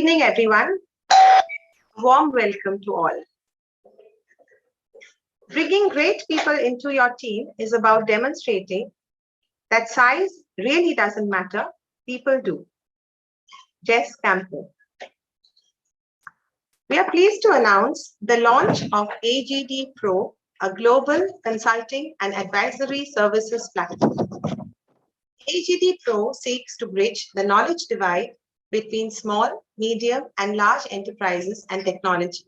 evening, everyone. A warm welcome to all. Bringing great people into your team is about demonstrating that size really doesn't matter, people do. Jess Campbell. We are pleased to announce the launch of AGDPRO, a global consulting and advisory services platform. AGDPRO seeks to bridge the knowledge divide between small, medium, and large enterprises and technology.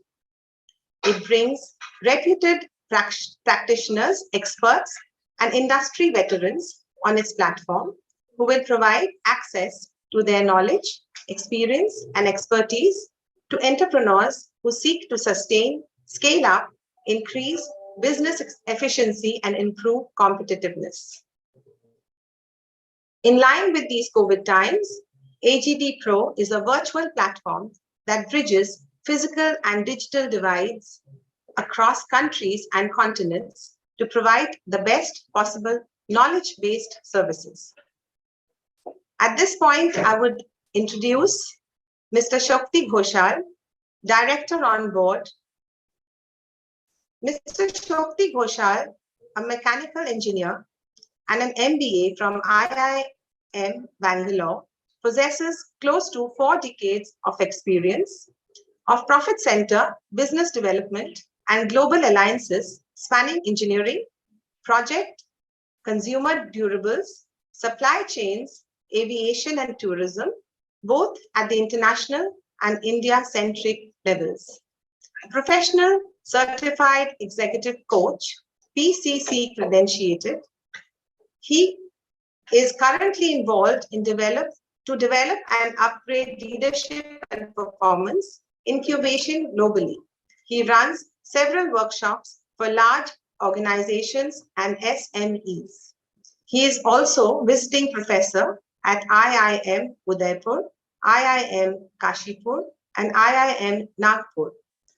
It brings reputed practitioners, experts, and industry veterans on its platform who will provide access to their knowledge, experience, and expertise to entrepreneurs who seek to sustain, scale up, increase business efficiency, and improve competitiveness. In line with these COVID times, AGDPRO is a virtual platform that bridges physical and digital divides across countries and continents to provide the best possible knowledge-based services. At this point, I would introduce Mr. Shakti Ghoshal, Director on Board. Mr. Shakti Ghoshal, a mechanical engineer and an MBA from IIM Bangalore, possesses close to 4 decades of experience of profit center, business development, and global alliances spanning engineering, project, consumer durables, supply chains, aviation and tourism, both at the international and India-centric levels. A professional certified executive coach, PCC credentiated, he is currently involved in develop and upgrade leadership and performance incubation globally. He runs several workshops for large organizations and SMEs. He is also visiting professor at IIM Udaipur, IIM Kashipur, and IIM Nagpur.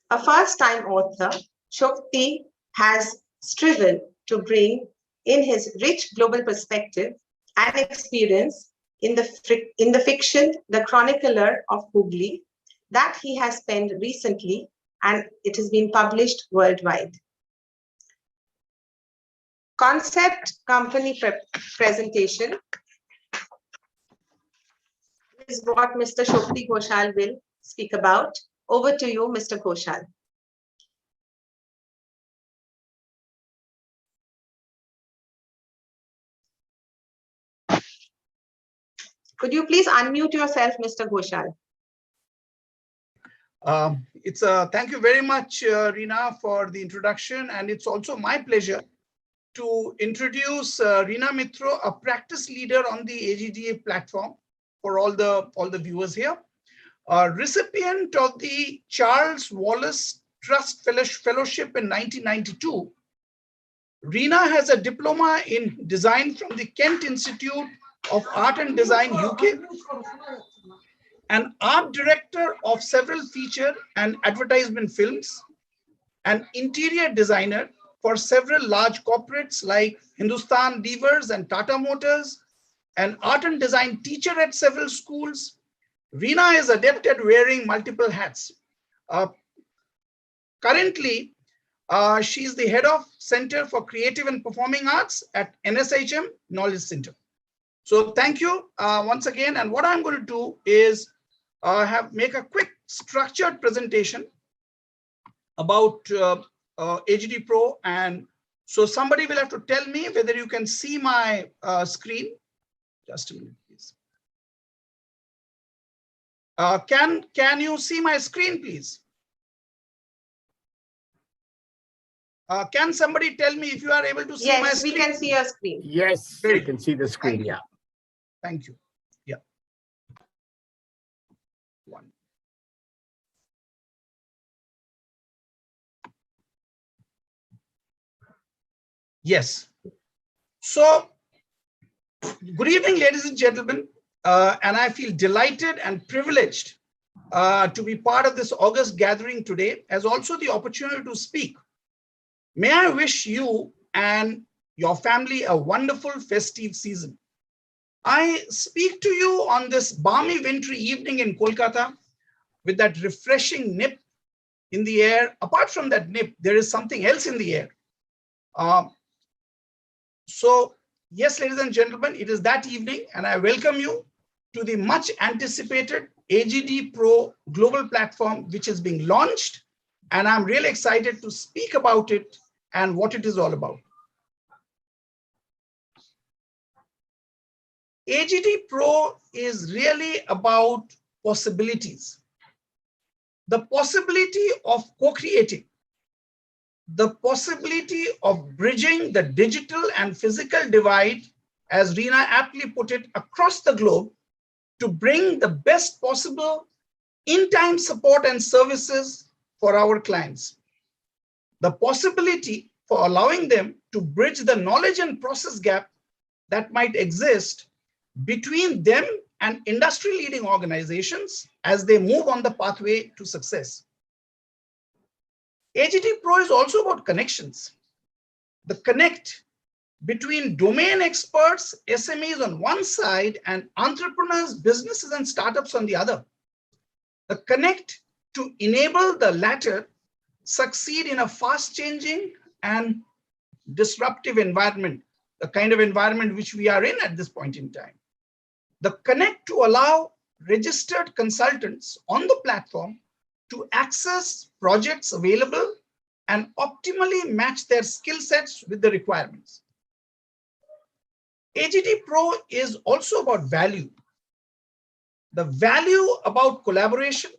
A first-time author, Shakti has striven to bring in his rich global perspective and experience in the fiction, The Chronicler of Hooghly, that he has penned recently, and it has been published worldwide. Concept company presentation is what Mr. Shakti Ghoshal will speak about. Over to you, Mr. Ghoshal. Could you please unmute yourself, Mr. Ghoshal? Thank you very much, Reena, for the introduction. And it's also my pleasure to introduce Reena Mitro, a practice leader on the AGDA platform for all the viewers here. A recipient of the Charles Wallace Trust Fellowship in 1992. Reena has a diploma in design from the Kent Institute of Art and Design, UK, an art director of several feature and advertisement films, an interior designer for several large corporates like Hindustan Levers and Tata Motors, an art and design teacher at several schools. Reena is adept at wearing multiple hats. Currently, she's the head of Center for Creative and Performing Arts at NSHM Knowledge Center. So thank you once again. And what I'm going to do is make a quick structured presentation about AGDPRO. And so somebody will have to tell me whether you can see my screen. Just a minute, please. Can you see my screen, please? Can somebody tell me if you are able to see my screen? Yes, we can see your screen. Yes, we can see the screen, yeah. Thank you. Yeah. One. Yes. So, good evening, ladies and gentlemen. And I feel delighted and privileged to be part of this August gathering today, as also the opportunity to speak. May I wish you and your family a wonderful festive season. I speak to you on this balmy wintry evening in Kolkata, with that refreshing nip in the air. Apart from that nip, there is something else in the air. So yes, ladies and gentlemen, it is that evening, and I welcome you to the much anticipated AGDPRO global platform, which is being launched. And I'm really excited to speak about it and what it is all about. AGDPRO is really about possibilities. The possibility of co-creating, the possibility of bridging the digital and physical divide, as Reena aptly put it, across the globe to bring the best possible in-time support and services for our clients. The possibility for allowing them to bridge the knowledge and process gap that might exist between them and industry-leading organizations as they move on the pathway to success. AGDPRO is also about connections. The connect between domain experts, SMEs on one side, and entrepreneurs, businesses, and startups on the other. The connect to enable the latter succeed in a fast-changing and disruptive environment, the kind of environment which we are in at this point in time. The connect to allow registered consultants on the platform to access projects available and optimally match their skill sets with the requirements. AGDPRO is also about value. The value about collaboration,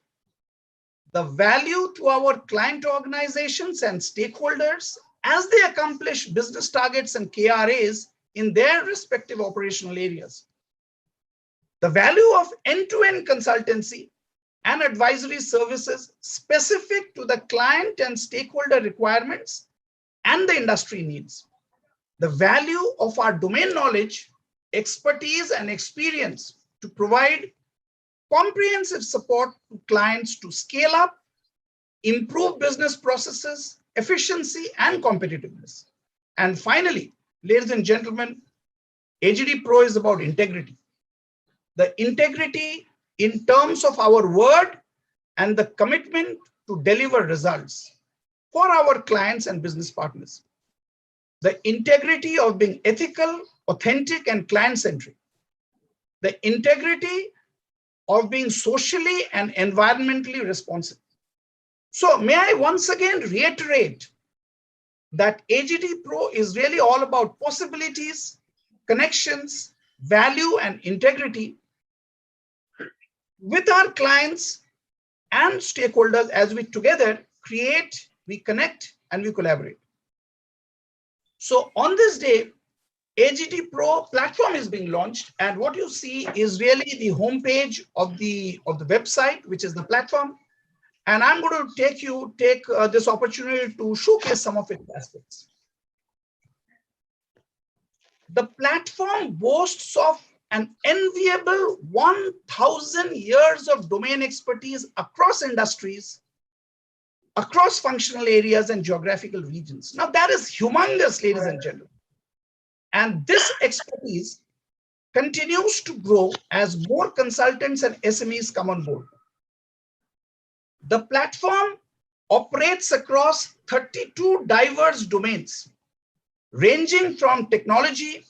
the value to our client organizations and stakeholders as they accomplish business targets and KRAs in their respective operational areas. The value of end-to-end consultancy and advisory services specific to the client and stakeholder requirements and the industry needs. The value of our domain knowledge, expertise, and experience to provide comprehensive support to clients to scale up, improve business processes, efficiency, and competitiveness. And finally, ladies and gentlemen, AGDPRO is about integrity. The integrity in terms of our word and the commitment to deliver results for our clients and business partners. The integrity of being ethical, authentic, and client-centric. The integrity of being socially and environmentally responsive. So may I once again reiterate that AGDPRO is really all about possibilities, connections, value, and integrity with our clients and stakeholders as we together create, we connect, and we collaborate. So on this day, AGDPRO platform is being launched, and what you see is really the homepage of the website, which is the platform. And I'm going to take this opportunity to showcase some of its aspects. The platform boasts of an enviable 1,000 years of domain expertise across industries, across functional areas and geographical regions. Now that is humongous, ladies and gentlemen. And this expertise continues to grow as more consultants and SMEs come on board. The platform operates across 32 diverse domains, ranging from technology,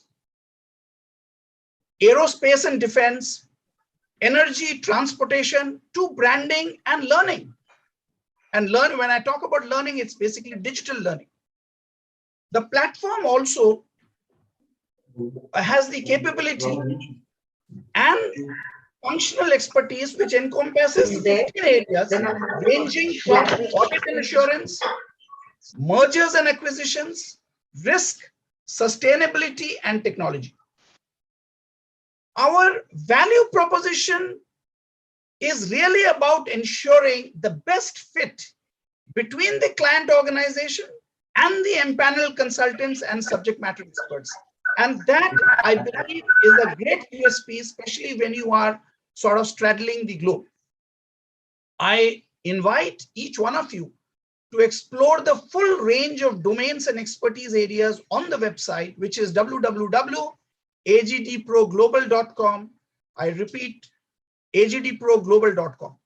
aerospace and defense, energy, transportation, to branding and learning. And when I talk about learning, it's basically digital learning. The platform also has the capability and functional expertise which encompasses 15 areas ranging from audit and assurance, mergers and acquisitions, risk, sustainability, and technology. Our value proposition is really about ensuring the best fit between the client organization and the empaneled consultants and subject matter experts. And that, I believe, is a great USP, especially when you are sort of straddling the globe. I invite each one of you to explore the full range of domains and expertise areas on the website, which is www.agdproglobal.com. I repeat, agdproglobal.com.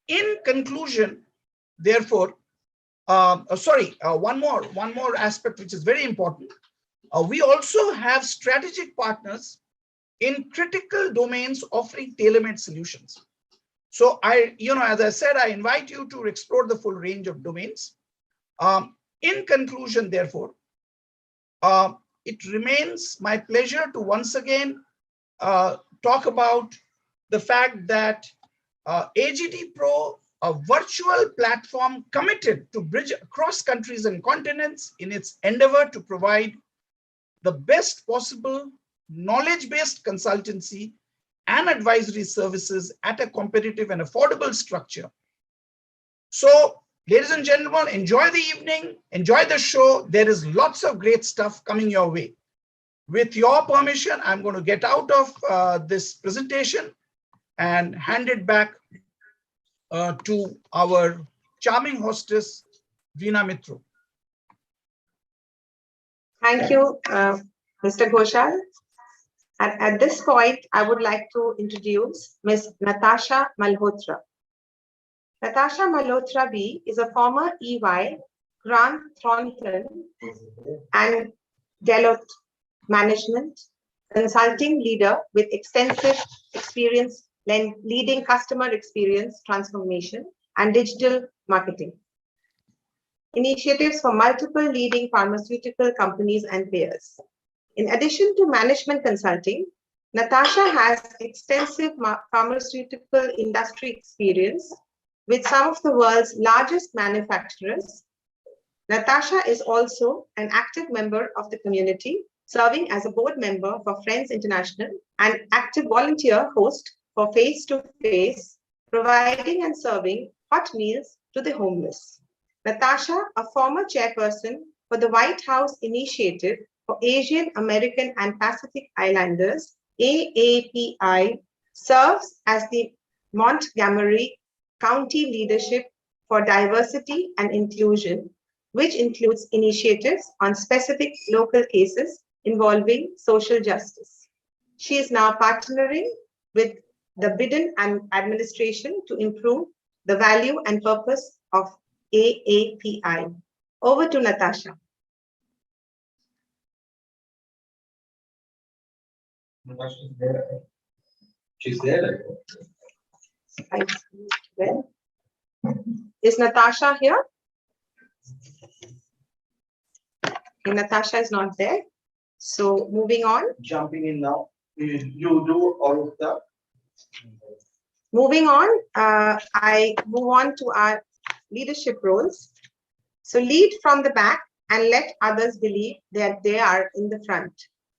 In conclusion, therefore, one more aspect which is very important. We also have strategic partners in critical domains offering tailor-made solutions. So as I said, I invite you to explore the full range of domains. In conclusion, therefore, it remains my pleasure to once again talk about the fact that AGDPRO, a virtual platform committed to bridge across countries and continents in its endeavor to provide the best possible knowledge-based consultancy and advisory services at a competitive and affordable structure. So, ladies and gentlemen, enjoy the evening, enjoy the show. There is lots of great stuff coming your way. With your permission, I'm going to get out of this presentation and hand it back to our charming hostess, Reena Mitra. Thank you, Mr. Ghoshal. At this point, I would like to introduce Ms. Natasha Malhotra. Natasha Malhotra B is a former EY, Grant Thornton, and Deloitte management consulting leader with extensive experience leading customer experience transformation and digital marketing initiatives for multiple leading pharmaceutical companies and payers. In addition to management consulting, Natasha has extensive pharmaceutical industry experience with some of the world's largest manufacturers. Natasha is also an active member of the community, serving as a board member for Friends International and active volunteer host for Face to Face, providing and serving hot meals to the homeless. Natasha, a former chairperson for the White House Initiative for Asian American and Pacific Islanders, AAPI, serves as the Montgomery County Leadership for Diversity and Inclusion, which includes initiatives on specific local cases involving social justice. She is now partnering with the Biden administration to improve the value and purpose of AAPI. Over to Natasha. Natasha's there. She's there. Well, is Natasha here? Okay, Natasha is not there. So moving on. Jumping in now. You do all of that. Moving on, I move on to our leadership roles. So lead from the back and let others believe that they are in the front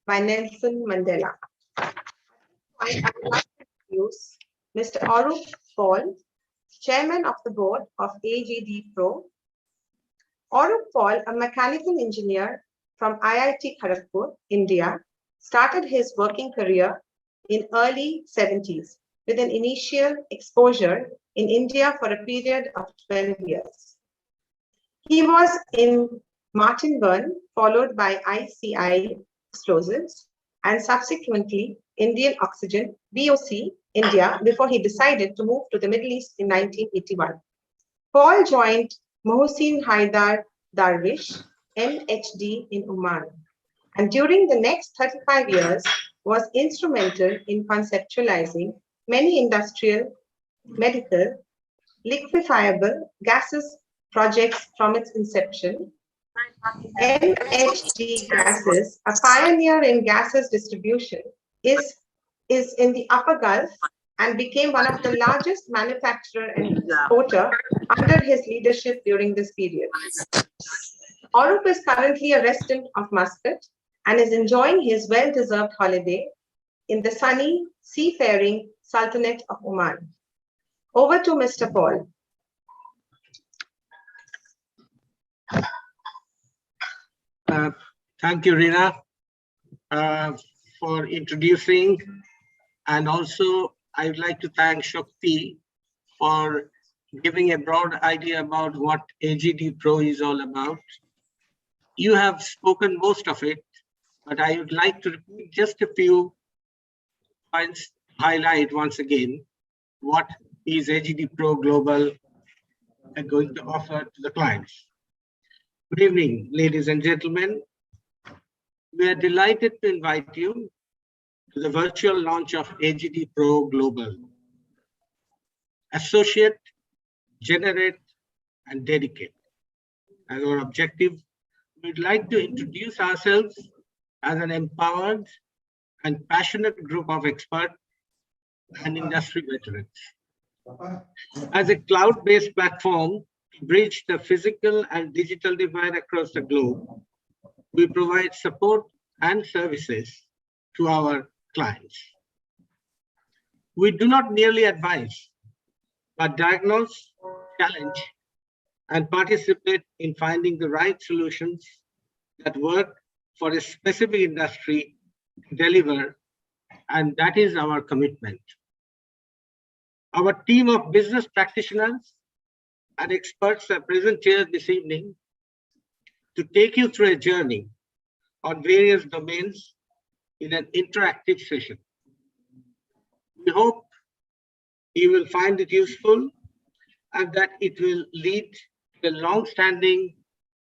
by Nelson Mandela. I would like to introduce Mr. Arup Paul, Chairman of the Board of AGDPRO. Arup Paul, a mechanical engineer from IIT Kharagpur, India, started his working career in early 70s with an initial exposure in India for a period of 12 years. He was in Martin Burn, followed by ICI Explosives, and subsequently Indian Oxygen, VOC, India, before he decided to move to the Middle East in 1981. Paul joined Mohsin Haidar Darwish, MHD in Oman, and during the next 35 years was instrumental in conceptualizing many industrial, medical, liquefiable gases projects from its inception. MHD Gases, a pioneer in gases distribution, is in the Upper Gulf and became one of the largest manufacturer and exporter under his leadership during this period. Arup is currently a resident of Muscat and is enjoying his well-deserved holiday in the sunny, seafaring Sultanate of Oman. Over to Mr. Paul. Thank you, Reena, for introducing. And also, I would like to thank Shakti for giving a broad idea about what AGDPRO is all about. You have spoken most of it, but I would like to repeat just a few points, highlight once again what is AGDPRO Global going to offer to the clients. Good evening, ladies and gentlemen. We are delighted to invite you to the virtual launch of AGDPRO Global. Associate, generate, and dedicate. As our objective, we'd like to introduce ourselves as an empowered and passionate group of experts and industry veterans. As a cloud-based platform to bridge the physical and digital divide across the globe, we provide support and services to our clients. We do not merely advise, but diagnose, challenge, and participate in finding the right solutions that work for a specific industry to deliver, and that is our commitment. Our team of business practitioners and experts are present here this evening to take you through a journey on various domains in an interactive session. We hope you will find it useful and that it will lead to a long-standing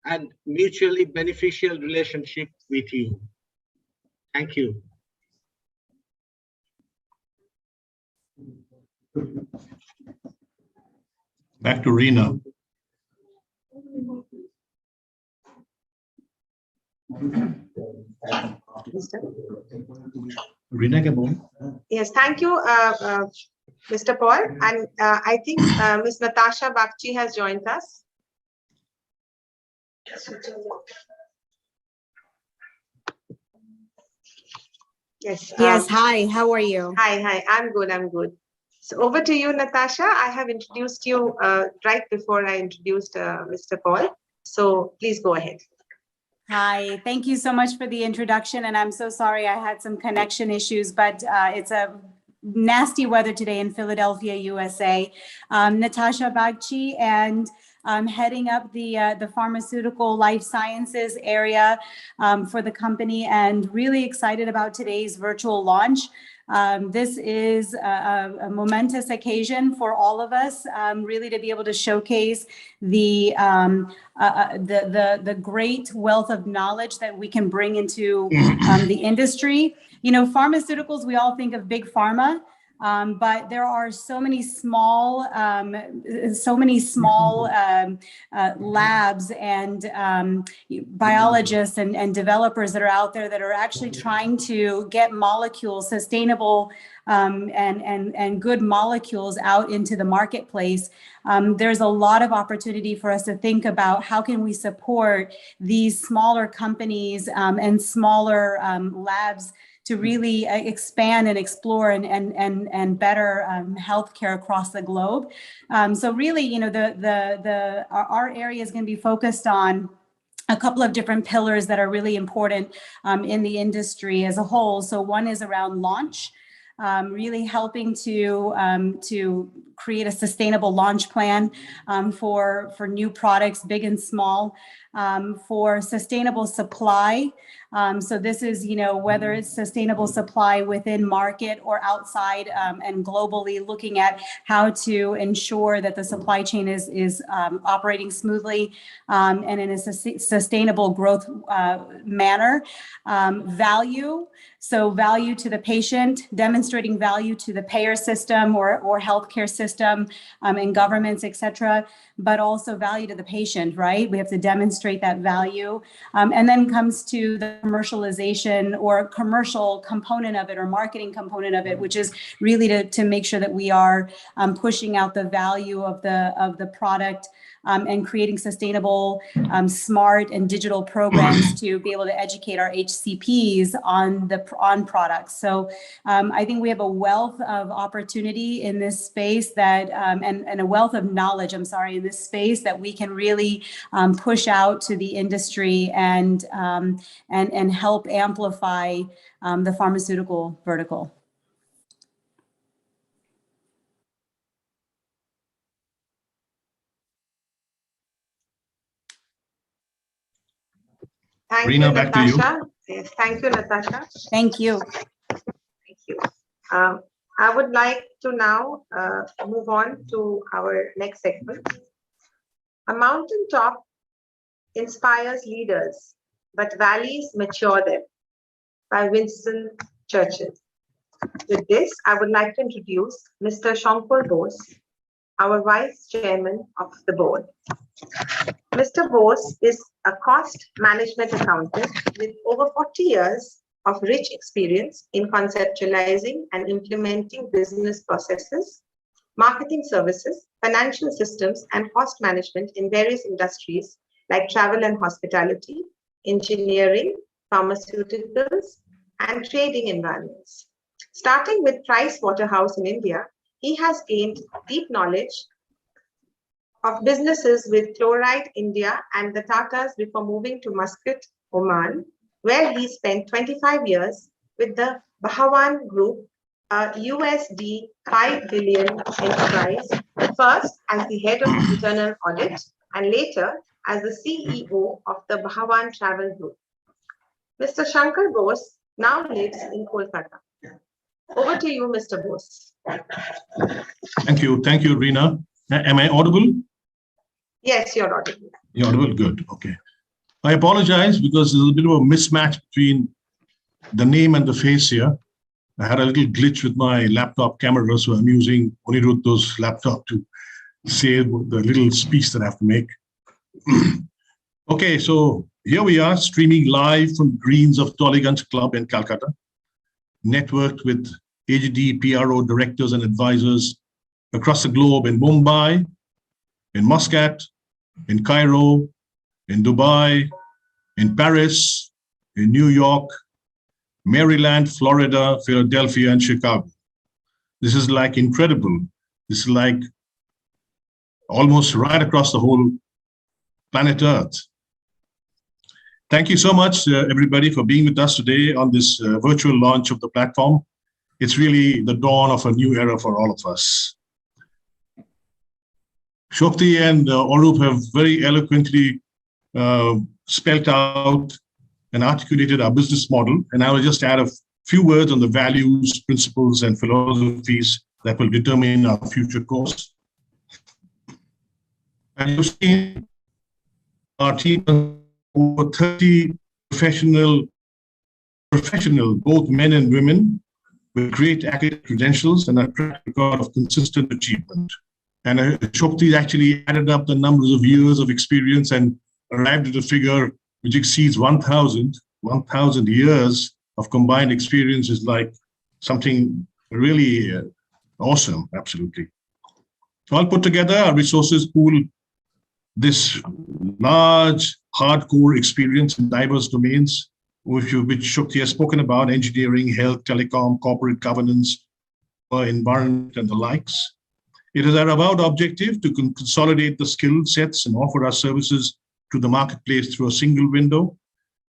and mutually beneficial relationship with you. Thank you. Back to Rina. Rina, good morning. Yes, thank you, Mr. Paul. And I think Ms. Natasha Bagchi has joined us. Yes. Yes, hi, how are you? Hi, I'm good, I'm good. So over to you, Natasha. I have introduced you right before I introduced Mr. Paul. So please go ahead. Hi, thank you so much for the introduction. And I'm so sorry I had some connection issues, but it's a nasty weather today in Philadelphia, USA. Natasha Bagchi, and I'm heading up the pharmaceutical life sciences area for the company, and really excited about today's virtual launch. This is a momentous occasion for all of us, really to be able to showcase the great wealth of knowledge that we can bring into the industry. You know, pharmaceuticals, we all think of big pharma. But there are so many small labs and biologists and developers that are out there that are actually trying to get molecules, sustainable and good molecules out into the marketplace. There's a lot of opportunity for us to think about how can we support these smaller companies and smaller labs to really expand and explore and better healthcare across the globe. So really, you know, our area is going to be focused on a couple of different pillars that are really important in the industry as a whole. So one is around launch. Really helping to create a sustainable launch plan for new products, big and small, for sustainable supply. So this is, you know, whether it's sustainable supply within market or outside and globally, looking at how to ensure that the supply chain is operating smoothly and in a sustainable growth manner. Value. So value to the patient, demonstrating value to the payer system or healthcare system and governments, et cetera, but also value to the patient, right? We have to demonstrate that value. And then comes to the commercialization or commercial component of it or marketing component of it, which is really to make sure that we are pushing out the value of the product and creating sustainable, smart and digital programs to be able to educate our HCPs on products. So I think we have a wealth of opportunity in this space that, and a wealth of knowledge, in this space that we can really push out to the industry and help amplify the pharmaceutical vertical. Thank Rina, you, back to you. Natasha. Yes, thank you, Natasha. Thank you. Thank you. I would like to now move on to our next segment. A mountaintop inspires leaders, but valleys mature them, by Winston Churchill. With this, I would like to introduce Mr. Shankar Bose, our Vice Chairman of the Board. Mr. Bose is a cost management accountant with over 40 years of rich experience in conceptualizing and implementing business processes, marketing services, financial systems, and cost management in various industries like travel and hospitality, engineering, pharmaceuticals, and trading environments. Starting with Price Waterhouse in India, he has gained deep knowledge of businesses with Chloride India and the Tatas before moving to Muscat, Oman, where he spent 25 years with the Bhawan Group, a USD 5 billion enterprise, first as the head of internal audit and later as the CEO of the Bhawan Travel Group. Mr. Shankar Bose now lives in Kolkata. Over to you, Mr. Bose. Thank you. Thank you, Reena. Am I audible? Yes, you're audible. You're audible? Good. Okay. I apologize because there's a bit of a mismatch between the name and the face here. I had a little glitch with my laptop camera, so I'm using Aniruddha's laptop to say the little speech that I have to make. Okay, so here we are streaming live from greens of Tollygunge Club in Calcutta, networked with AGDPRO directors and advisors across the globe in Mumbai, in Muscat, in Cairo, in Dubai, in Paris, in New York, Maryland, Florida, Philadelphia, and Chicago. This is like incredible. This is like almost right across the whole planet Earth. Thank you so much, everybody, for being with us today on this virtual launch of the platform. It's really the dawn of a new era for all of us. Shokti and Arup have very eloquently spelled out and articulated our business model, and I will just add a few words on the values, principles, and philosophies that will determine our future course. And you've seen our team of over 30 professional, both men and women, with great academic credentials and a track record of consistent achievement. And Shokti actually added up the numbers of years of experience and arrived at a figure which exceeds 1,000 years of combined experience. Is like something really awesome, absolutely. So I'll put together our resources pool, this large, hardcore experience in diverse domains, which Shokti has spoken about: engineering, health, telecom, corporate governance, environment, and the likes. It is our avowed objective to consolidate the skill sets and offer our services to the marketplace through a single window.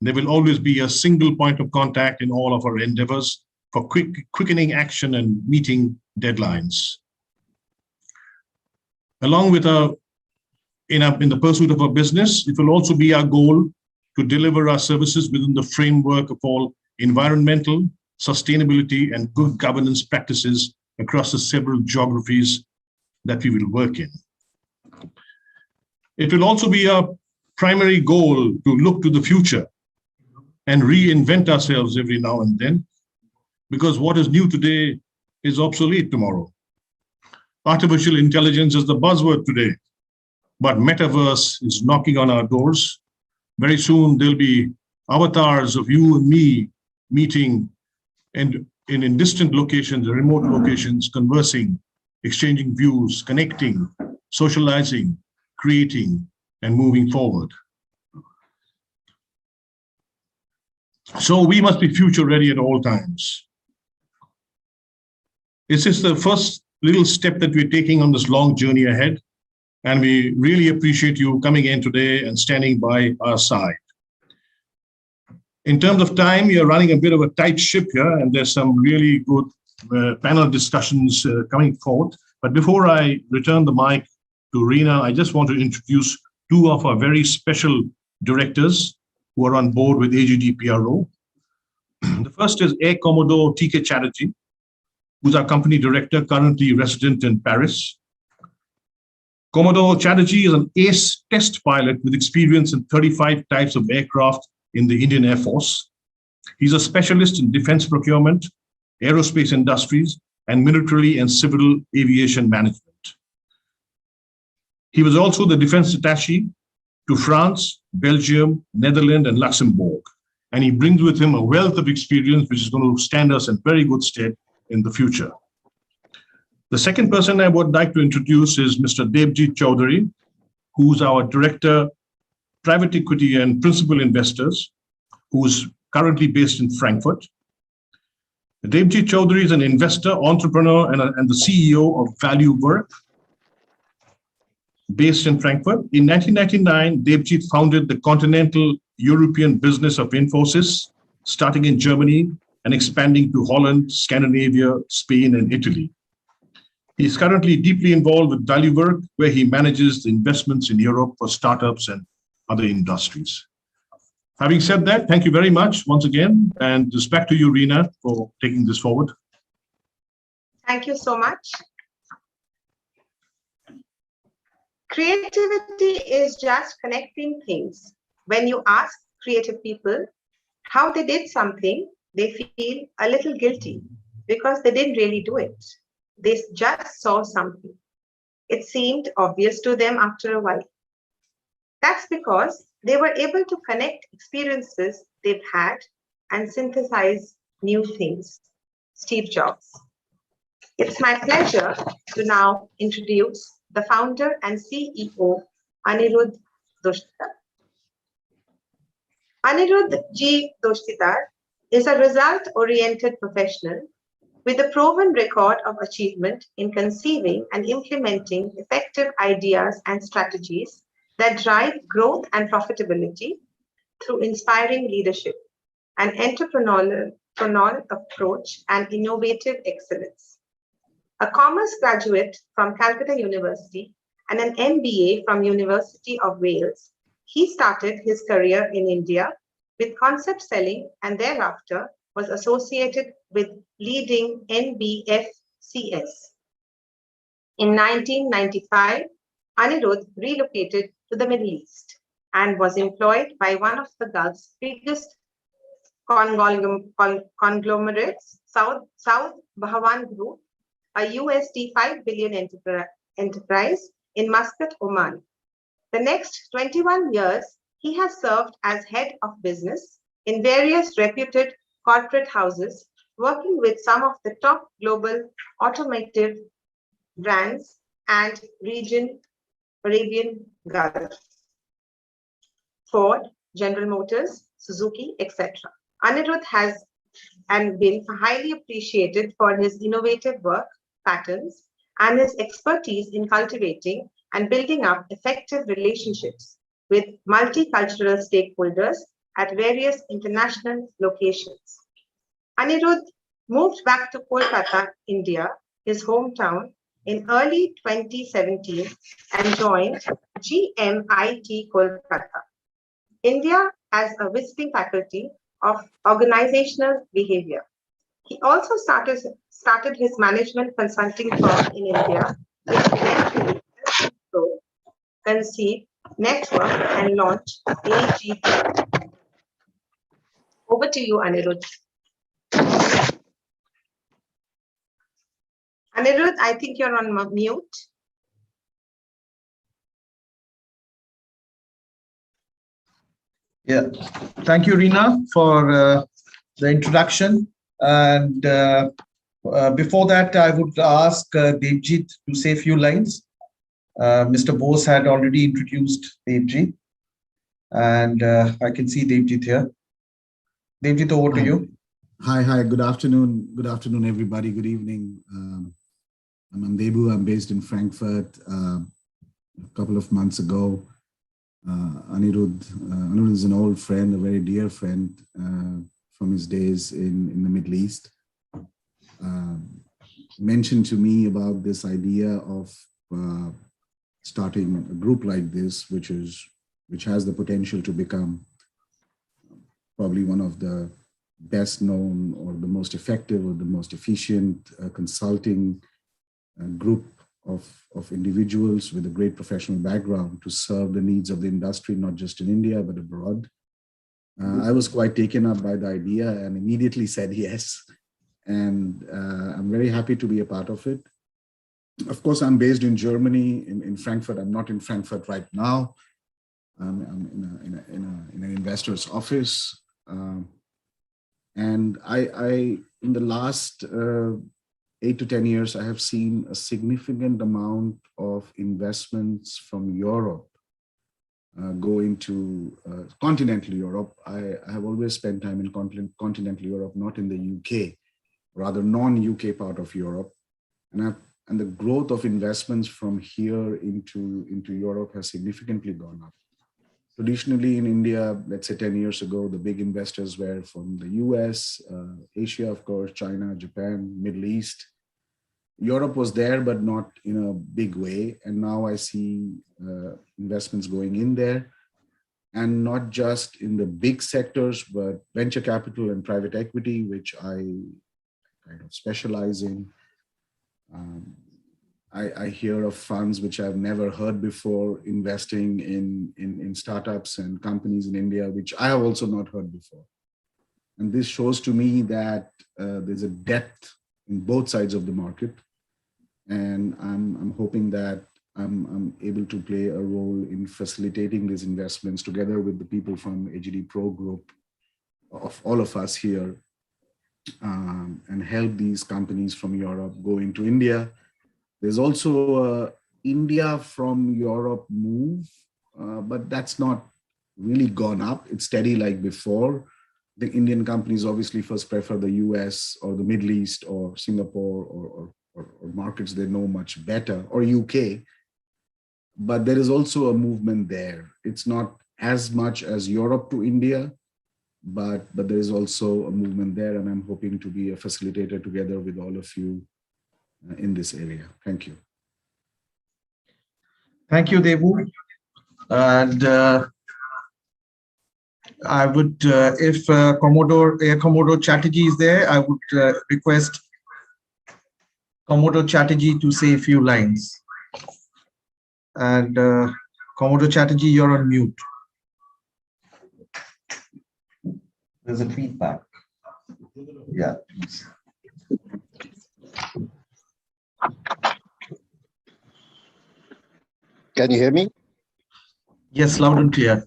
There will always be a single point of contact in all of our endeavors for quickening action and meeting deadlines. Along with in the pursuit of our business, it will also be our goal to deliver our services within the framework of all environmental, sustainability, and good governance practices across the several geographies that we will work in. It will also be our primary goal to look to the future and reinvent ourselves every now and then, because what is new today is obsolete tomorrow. Artificial intelligence is the buzzword today, but metaverse is knocking on our doors. Very soon there'll be avatars of you and me meeting and in distant locations, remote locations, conversing, exchanging views, connecting, socializing, creating, and moving forward. So we must be future ready at all times. This is the first little step that we're taking on this long journey ahead, and we really appreciate you coming in today and standing by our side. In terms of time, we are running a bit of a tight ship here, and there's some really good panel discussions coming forth. But before I return the mic to Reena, I just want to introduce two of our very special directors who are on board with AGDPRO. The first is Air Commodore T.K. Chatterjee, who's our company director, currently resident in Paris. Commodore Chatterjee is an ace test pilot with experience in 35 types of aircraft in the Indian Air Force. He's a specialist in defense procurement, aerospace industries, and military and civil aviation management. He was also the defense attaché to France, Belgium, Netherlands, and Luxembourg. And he brings with him a wealth of experience, which is going to stand us in very good stead in the future. The second person I would like to introduce is Mr. Devjit Chaudhary, who's our director, private equity and principal investors, who's currently based in Frankfurt. Devjit Chaudhary is an investor, entrepreneur, and the CEO of Value Work, based in Frankfurt. In 1999, Devjit founded the continental European business of Infosys, starting in Germany and expanding to Holland, Scandinavia, Spain, and Italy. He is currently deeply involved with Value Work, where he manages the investments in Europe for startups and other industries. Having said that, thank you very much once again, and just back to you, Reena, for taking this forward. Thank you so much. Creativity is just connecting things. When you ask creative people how they did something, they feel a little guilty because they didn't really do it. They just saw something. It seemed obvious to them after a while. That's because they were able to connect experiences they've had and synthesize new things. Steve Jobs. It's my pleasure to now introduce the founder and CEO, Anirudh Doshtitar. Anirudh G. Doshtitar is a result-oriented professional with a proven record of achievement in conceiving and implementing effective ideas and strategies that drive growth and profitability through inspiring leadership, an entrepreneurial approach, and innovative excellence. A commerce graduate from Calcutta University and an MBA from University of Wales, he started his career in India with concept selling and thereafter was associated with leading NBFCs. In 1995, Anirudh relocated to the Middle East and was employed by one of the Gulf's biggest conglomerates, South Bhawan Group, a USD 5 billion enterprise in Muscat, Oman. The next 21 years, he has served as head of business in various reputed corporate houses, working with some of the top global automotive brands and Arabian Gulf, Ford, General Motors, Suzuki, etc. Anirudh has been highly appreciated for his innovative work patterns and his expertise in cultivating and building up effective relationships with multicultural stakeholders at various international locations. Anirudh moved back to Kolkata, India, his hometown, in early 2017 and joined GMIT Kolkata, India, as a visiting faculty of organizational behavior. He also started his management consulting firm in India, which eventually helped grow, conceive, network, and launch AGDPRO. Over to you, Anirudh. Anirudh, I think you're on mute. Yeah, thank you, Reena, for the introduction. And before that, I would ask Devjit to say a few lines. Mr. Bose had already introduced Devjit, and I can see Devjit here. Devjit, over to you. Hi, good afternoon. Good afternoon, everybody. Good evening. I'm Debu. I'm based in Frankfurt. A couple of months ago, Anirudh is an old friend, a very dear friend from his days in the Middle East. Mentioned to me about this idea of starting a group like this, which has the potential to become probably one of the best known or the most effective or the most efficient consulting group of individuals with a great professional background to serve the needs of the industry, not just in India, but abroad. I was quite taken up by the idea and immediately said yes. And I'm very happy to be a part of it. Of course, I'm based in Germany, in Frankfurt. I'm not in Frankfurt right now. I'm in an investor's office. And I in the last 8 to 10 years, I have seen a significant amount of investments from Europe go into continental Europe. I have always spent time in continental Europe, not in the UK, rather non-UK part of Europe. And the growth of investments from here into Europe has significantly gone up. Traditionally in India, let's say 10 years ago, the big investors were from the US, Asia, of course, China, Japan, Middle East. Europe was there, but not in a big way. And now I see investments going in there, and not just in the big sectors, but venture capital and private equity, which I kind of specialize in. I hear of funds which I've never heard before investing in startups and companies in India, which I have also not heard before. And this shows to me that there's a depth in both sides of the market. And I'm hoping that I'm able to play a role in facilitating these investments together with the people from AGDPRO group, of all of us here, and help these companies from Europe go into India. There's also India from Europe move, but that's not really gone up. It's steady like before. The Indian companies obviously first prefer the US or the Middle East or Singapore or markets they know much better, or UK. But there is also a movement there. It's not as much as Europe to India, but there is also a movement there, and I'm hoping to be a facilitator together with all of you in this area. Thank you. Thank you, Devu. And I would, if Commodore Chatterjee is there, I would request Commodore Chatterjee to say a few lines. And Commodore Chatterjee, you're on mute. There's a feedback. Yeah, please. Can you hear me? Yes, loud and clear.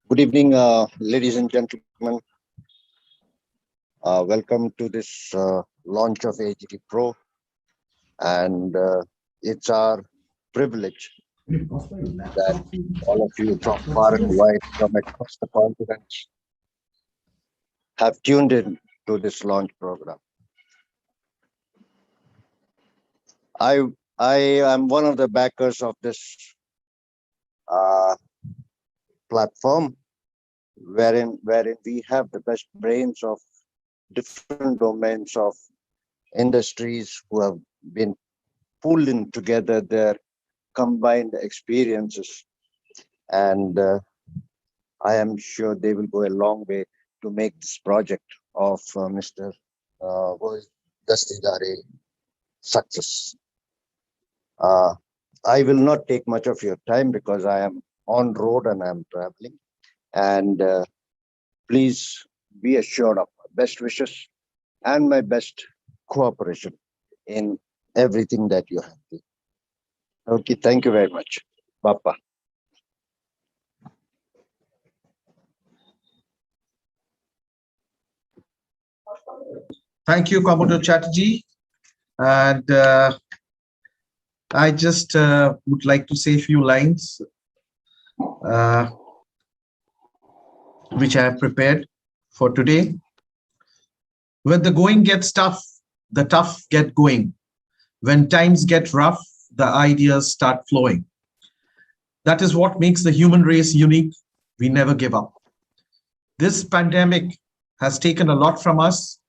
Good evening, ladies and gentlemen. Welcome to this launch of AGDPRO. And it's our privilege that all of you from far and wide, from across the continent, have tuned in to this launch program. I am one of the backers of this platform, wherein we have the best brains of different domains of industries who have been pulling together their combined experiences, and I am sure they will go a long way to make this project of Mr. Dastidare success. I will not take much of your time because I am on road and I am traveling, and please be assured of my best wishes and my best cooperation in everything that you have to. Okay, thank you very much. Bappa. Thank you, Commodore Chatterjee. And I just would like to say a few lines which I have prepared for today. When the going gets tough, the tough get going. When times get rough, the ideas start flowing. That is what makes the human race unique. We never give up. This pandemic has taken a lot from us.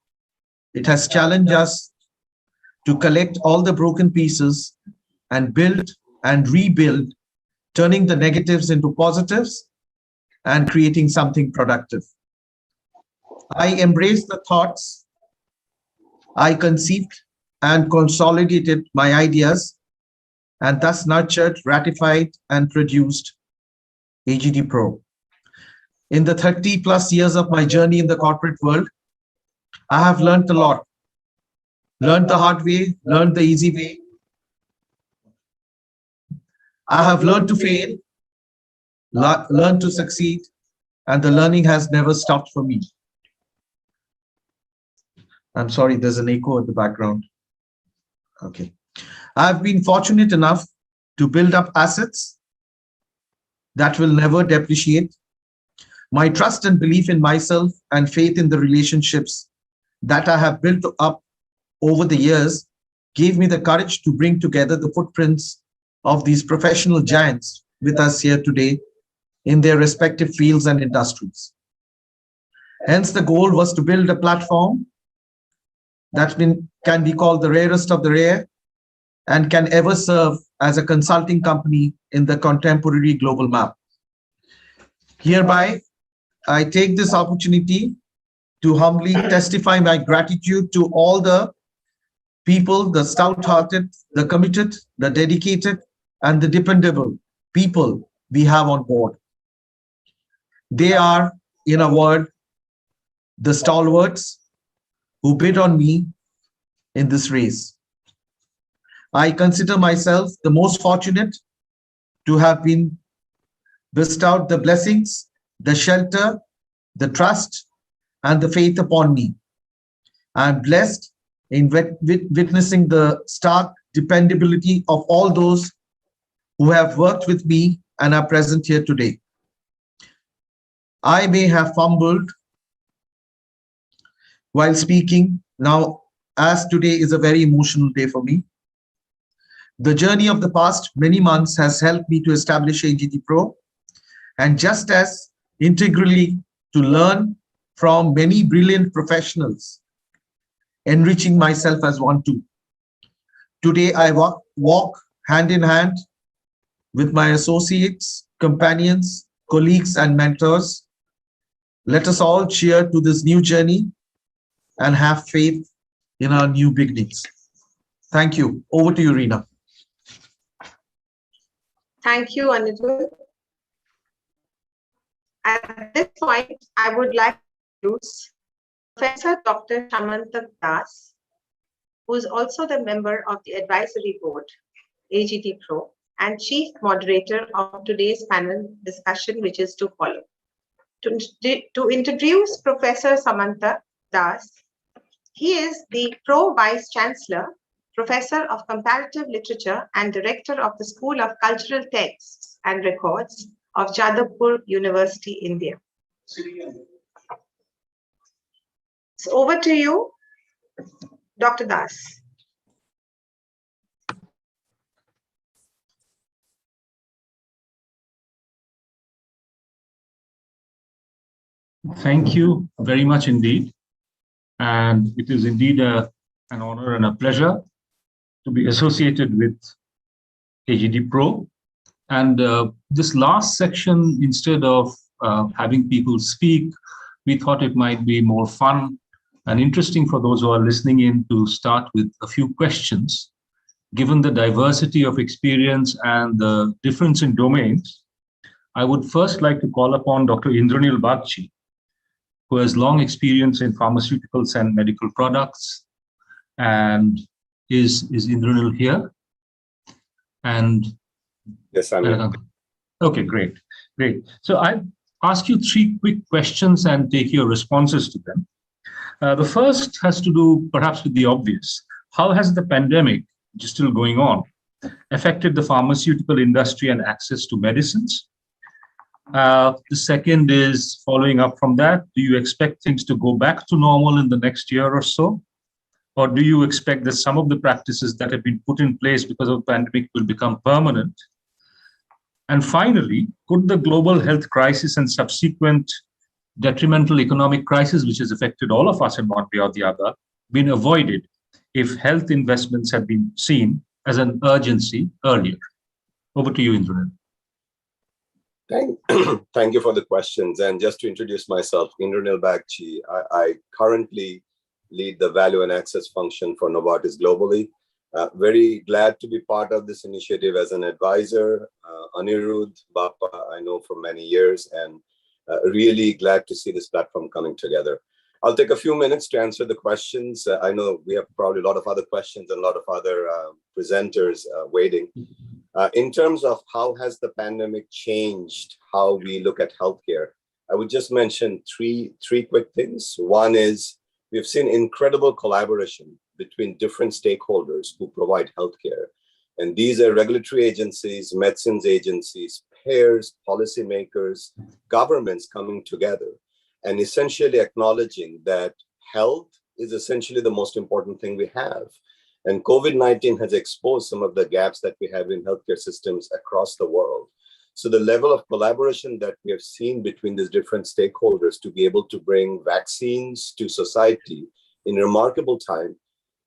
It has challenged us to collect all the broken pieces and build and rebuild, turning the negatives into positives and creating something productive. I embraced the thoughts I conceived and consolidated my ideas, and thus nurtured, ratified, and produced AGDPRO. In the 30 plus years of my journey in the corporate world, I have learned a lot. Learned the hard way, learned the easy way. I have learned to fail, learned to succeed, and the learning has never stopped for me. I'm sorry, there's an echo in the background. Okay. I've been fortunate enough to build up assets that will never depreciate. My trust and belief in myself and faith in the relationships that I have built up over the years gave me the courage to bring together the footprints of these professional giants with us here today in their respective fields and industries. Hence, the goal was to build a platform that can be called the rarest of the rare and can ever serve as a consulting company in the contemporary global map. Hereby, I take this opportunity to humbly testify my gratitude to all the people, the stout-hearted, the committed, the dedicated, and the dependable people we have on board. They are, in a word, the stalwarts who bid on me in this race. I consider myself the most fortunate to have been bestowed the blessings, the shelter, the trust, and the faith upon me. I am blessed in witnessing the stark dependability of all those who have worked with me and are present here today. I may have fumbled while speaking now, as today is a very emotional day for me. The journey of the past many months has helped me to establish AGDPRO, and just as integrally to learn from many brilliant professionals, enriching myself as one too. Today, I walk hand in hand with my associates, companions, colleagues, and mentors. Let us all cheer to this new journey and have faith in our new beginnings. Thank you. Over to you, Reena. Thank you, Anirudh. At this point, I would like to introduce Professor Dr. Samantha Das, who is also the member of the advisory board, AGDPRO, and chief moderator of today's panel discussion, which is to follow. To introduce Professor Samantha Das, he is the Pro Vice Chancellor, Professor of Comparative Literature and Director of the School of Cultural Texts and Records of Jadavpur University, India. So over to you, Dr. Das. Thank you very much indeed. And it is indeed an honor and a pleasure to be associated with AGDPRO. And this last section, instead of having people speak, we thought it might be more fun and interesting for those who are listening in to start with a few questions. Given the diversity of experience and the difference in domains, I would first like to call upon Dr. Indranil Bagchi, who has long experience in pharmaceuticals and medical products. And is Indranil here? And yes, I'm here. Okay, great. So I ask you 3 quick questions and take your responses to them. The first has to do perhaps with the obvious. How has the pandemic, which is still going on, affected the pharmaceutical industry and access to medicines? The second is following up from that. Do you expect things to go back to normal in the next year or so? Or do you expect that some of the practices that have been put in place because of the pandemic will become permanent? And finally, could the global health crisis and subsequent detrimental economic crisis, which has affected all of us in one way or the other, been avoided if health investments had been seen as an urgency earlier? Over to you, Indranil. Thank you for the questions. And just to introduce myself, Indranil Bagchi, I currently lead the value and access function for Novartis globally. Very glad to be part of this initiative as an advisor. Anirudh, Bappa, I know for many years, and really glad to see this platform coming together. I'll take a few minutes to answer the questions. I know we have probably a lot of other questions and a lot of other presenters waiting. In terms of how has the pandemic changed how we look at healthcare, I would just mention three quick things. One is we've seen incredible collaboration between different stakeholders who provide healthcare. And these are regulatory agencies, medicines agencies, payers, policymakers, governments coming together and essentially acknowledging that health is essentially the most important thing we have. And COVID-19 has exposed some of the gaps that we have in healthcare systems across the world. So the level of collaboration that we have seen between these different stakeholders to be able to bring vaccines to society in remarkable time,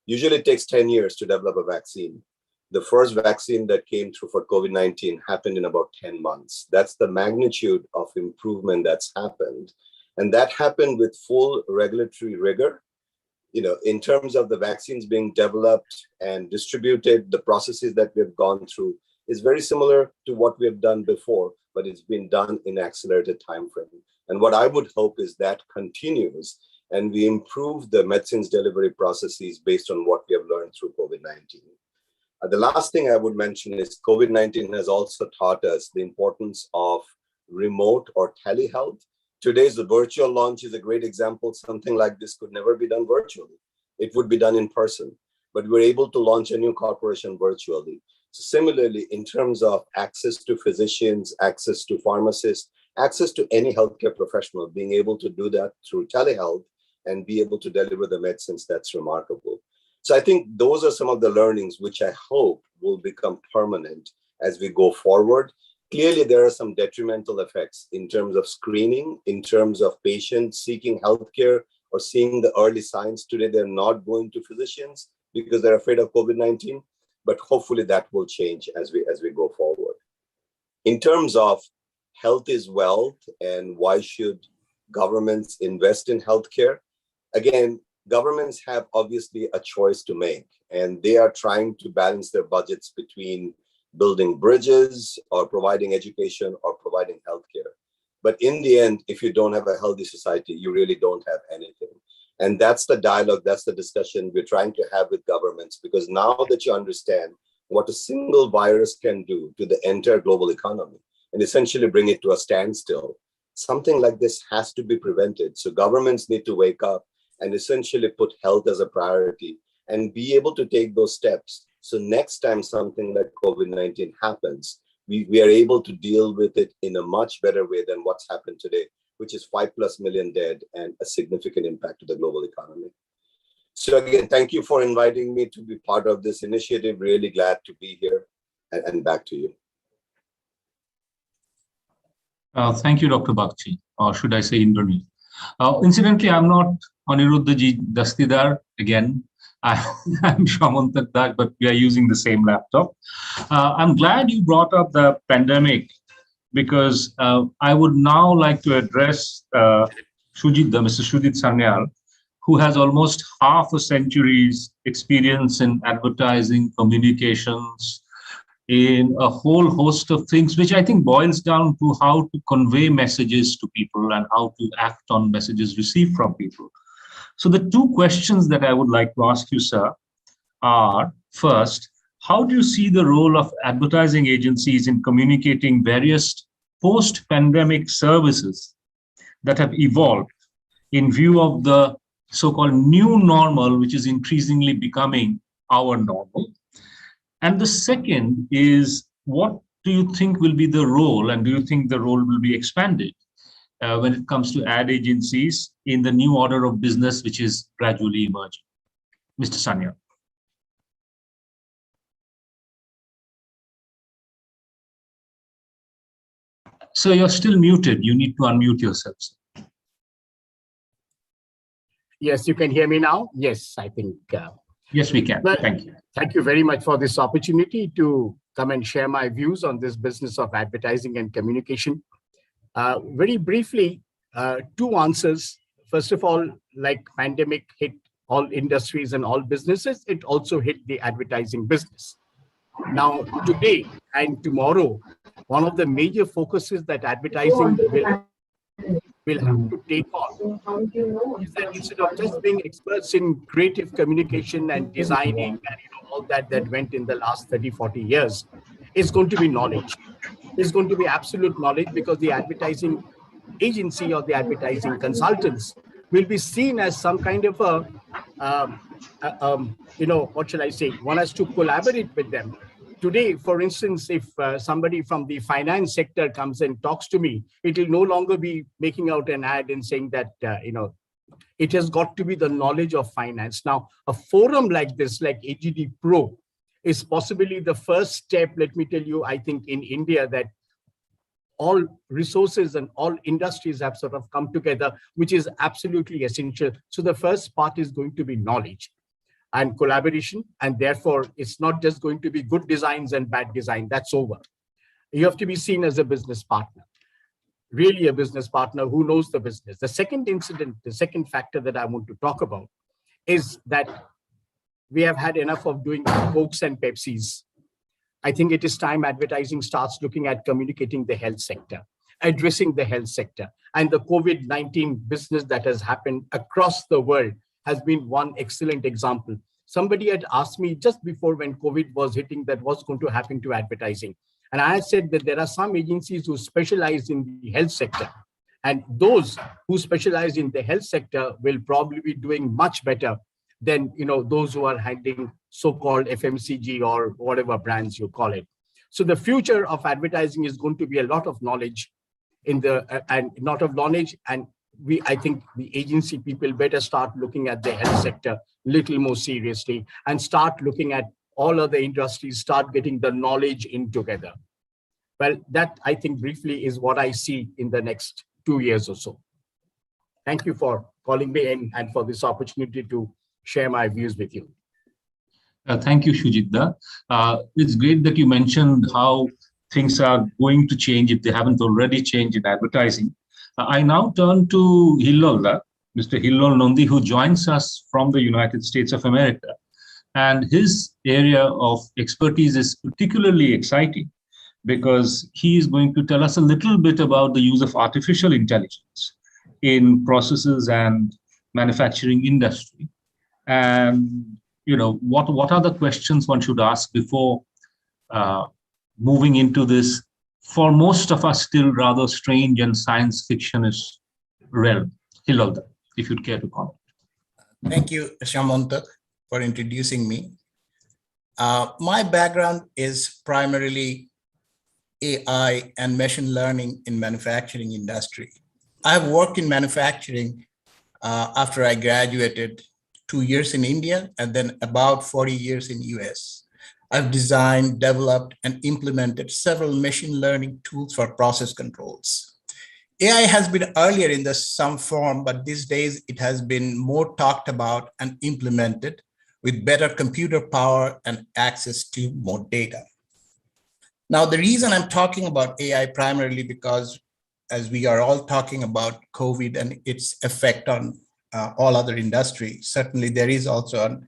usually it takes 10 years to develop a vaccine. The first vaccine that came through for COVID-19 happened in about 10 months. That's the magnitude of improvement that's happened. And that happened with full regulatory rigor. In terms of the vaccines being developed and distributed, the processes that we've gone through is very similar to what we have done before, but it's been done in accelerated time frame. And what I would hope is that continues and we improve the medicines delivery processes based on what we have learned through COVID-19. The last thing I would mention is COVID-19 has also taught us the importance of remote or telehealth. Today's virtual launch is a great example. Something like this could never be done virtually. It would be done in person, but we're able to launch a new corporation virtually. So similarly, in terms of access to physicians, access to pharmacists, access to any healthcare professional, being able to do that through telehealth and be able to deliver the medicines, that's remarkable. So I think those are some of the learnings which I hope will become permanent as we go forward. Clearly, there are some detrimental effects in terms of screening, in terms of patients seeking healthcare or seeing the early signs. Today, they're not going to physicians because they're afraid of COVID-19, but hopefully that will change as we go forward. In terms of health is wealth and why should governments invest in healthcare? Again, governments have obviously a choice to make, and they are trying to balance their budgets between building bridges or providing education or providing healthcare. But in the end, if you don't have a healthy society, you really don't have anything. And that's the dialogue, that's the discussion we're trying to have with governments, because now that you understand what a single virus can do to the entire global economy and essentially bring it to a standstill, something like this has to be prevented. So governments need to wake up and essentially put health as a priority and be able to take those steps. So next time something like COVID-19 happens, we are able to deal with it in a much better way than what's happened today, which is 5+ million dead and a significant impact to the global economy. So again, thank you for inviting me to be part of this initiative. Really glad to be here, and back to you. Thank you, Dr. Bagchi, or should I say Indranil. Incidentally, I'm not Aniruddha Dastidar again. I'm Shamantak Das, but we are using the same laptop. I'm glad you brought up the pandemic because I would now like to address Mr. Sujit Sanyal, who has almost half a century's experience in advertising, communications, in a whole host of things, which I think boils down to how to convey messages to people and how to act on messages received from people. So the two questions that I would like to ask you, sir, are first, how do you see the role of advertising agencies in communicating various post-pandemic services that have evolved in view of the so-called new normal, which is increasingly becoming our normal? And the second is, what do you think will be the role, and do you think the role will be expanded when it comes to ad agencies in the new order of business, which is gradually emerging? Mr. Sanyal. So you're still muted. You need to unmute yourself. Yes, you can hear me now. Yes, I think Yes, we can. Well, Thank you. Thank you very much for this opportunity to come and share my views on this business of advertising and communication. Very briefly, two answers. First of all, like pandemic hit all industries and all businesses, it also hit the advertising business. Now, today and tomorrow, one of the major focuses that advertising will have to take on is that instead of just being experts in creative communication and designing and all that went in the last 30, 40 years, it's going to be knowledge. It's going to be absolute knowledge, because the advertising agency or the advertising consultants will be seen as some kind of what shall I say? One has to collaborate with them. Today, for instance, if somebody from the finance sector comes and talks to me, it will no longer be making out an ad and saying that, it has got to be the knowledge of finance. Now, a forum like this, like AGDPRO, is possibly the first step, let me tell you, I think in India, that all resources and all industries have sort of come together, which is absolutely essential. So the first part is going to be knowledge and collaboration. And therefore, it's not just going to be good designs and bad design. That's over. You have to be seen as a business partner, really a business partner who knows the business. The second incident, the second factor that I want to talk about is that we have had enough of doing Cokes and Pepsis. I think it is time advertising starts looking at communicating the health sector, addressing the health sector. And the COVID-19 business that has happened across the world has been one excellent example. Somebody had asked me just before when COVID was hitting that what's going to happen to advertising. And I said that there are some agencies who specialize in the health sector. And those who specialize in the health sector will probably be doing much better than those who are handling so-called FMCG or whatever brands you call it. So the future of advertising is going to be a lot of knowledge and I think the agency people better start looking at the health sector a little more seriously and start looking at all other industries, start getting the knowledge in together. Well, that I think briefly is what I see in the next 2 years or so. Thank you for calling me in and for this opportunity to share my views with you. Thank you, Shujitda. It's great that you mentioned how things are going to change if they haven't already changed in advertising. I now turn to Hillolda, Mr. Hillol Nondi, who joins us from the United States of America. And his area of expertise is particularly exciting because he is going to tell us a little bit about the use of artificial intelligence in processes and manufacturing industry. And what are the questions one should ask before moving into this, for most of us, still rather strange and science fictionist realm? Hillolda, if you'd care to comment. Thank you, Shamantak, for introducing me. My background is primarily AI and machine learning in manufacturing industry. I've worked in manufacturing after I graduated 2 years in India and then about 40 years in US. I've designed, developed, and implemented several machine learning tools for process controls. AI has been earlier in some form, but these days it has been more talked about and implemented with better computer power and access to more data. Now, the reason I'm talking about AI primarily because as we are all talking about COVID and its effect on all other industries, certainly there is also an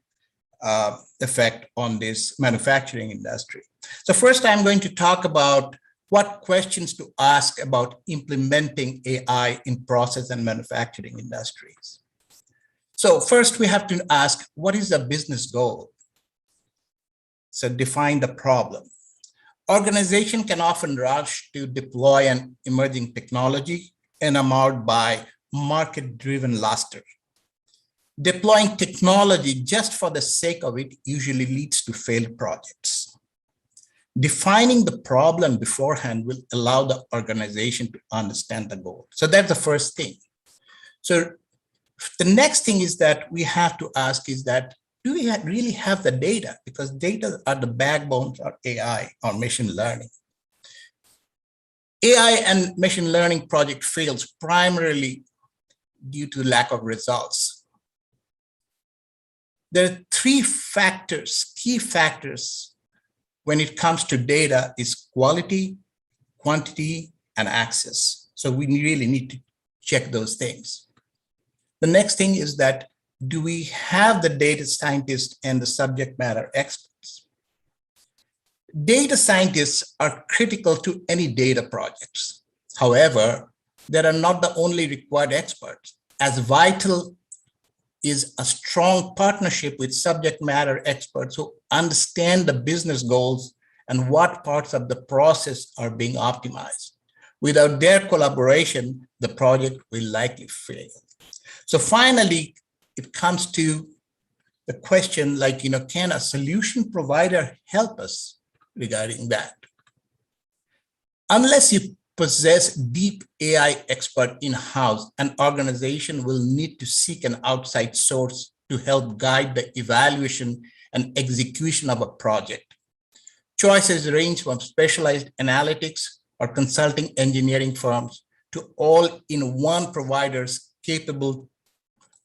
effect on this manufacturing industry. So first, I'm going to talk about what questions to ask about implementing AI in process and manufacturing industries. So first, we have to ask, what is the business goal? So define the problem. Organization can often rush to deploy an emerging technology enamored by market-driven luster. Deploying technology just for the sake of it usually leads to failed projects. Defining the problem beforehand will allow the organization to understand the goal. So that's the first thing. So the next thing is that we have to ask is that, do we really have the data? Because data are the backbones of AI or machine learning. AI and machine learning project fails primarily due to lack of results. there are three factors, key factors when it comes to data is quality, quantity, and access. So we really need to check those things. The next thing is that, do we have the data scientists and the subject matter experts? Data scientists are critical to any data projects. However, they are not the only required experts. As vital is a strong partnership with subject matter experts who understand the business goals and what parts of the process are being optimized. Without their collaboration, the project will likely fail. So finally, it comes to the question like, can a solution provider help us regarding that? Unless you possess deep AI expert in-house, an organization will need to seek an outside source to help guide the evaluation and execution of a project. Choices range from specialized analytics or consulting engineering firms to all-in-one providers capable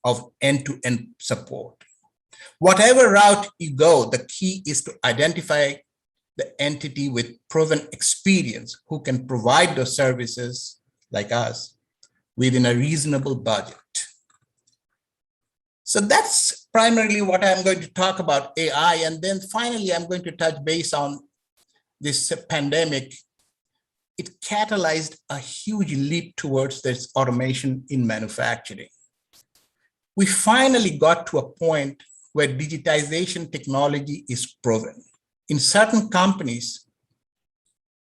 of end-to-end support. Whatever route you go, the key is to identify the entity with proven experience who can provide those services like us within a reasonable budget. So that's primarily what I'm going to talk about AI. And then finally, I'm going to touch base on this pandemic. It catalyzed a huge leap towards this automation in manufacturing. We finally got to a point where digitization technology is proven. In certain companies,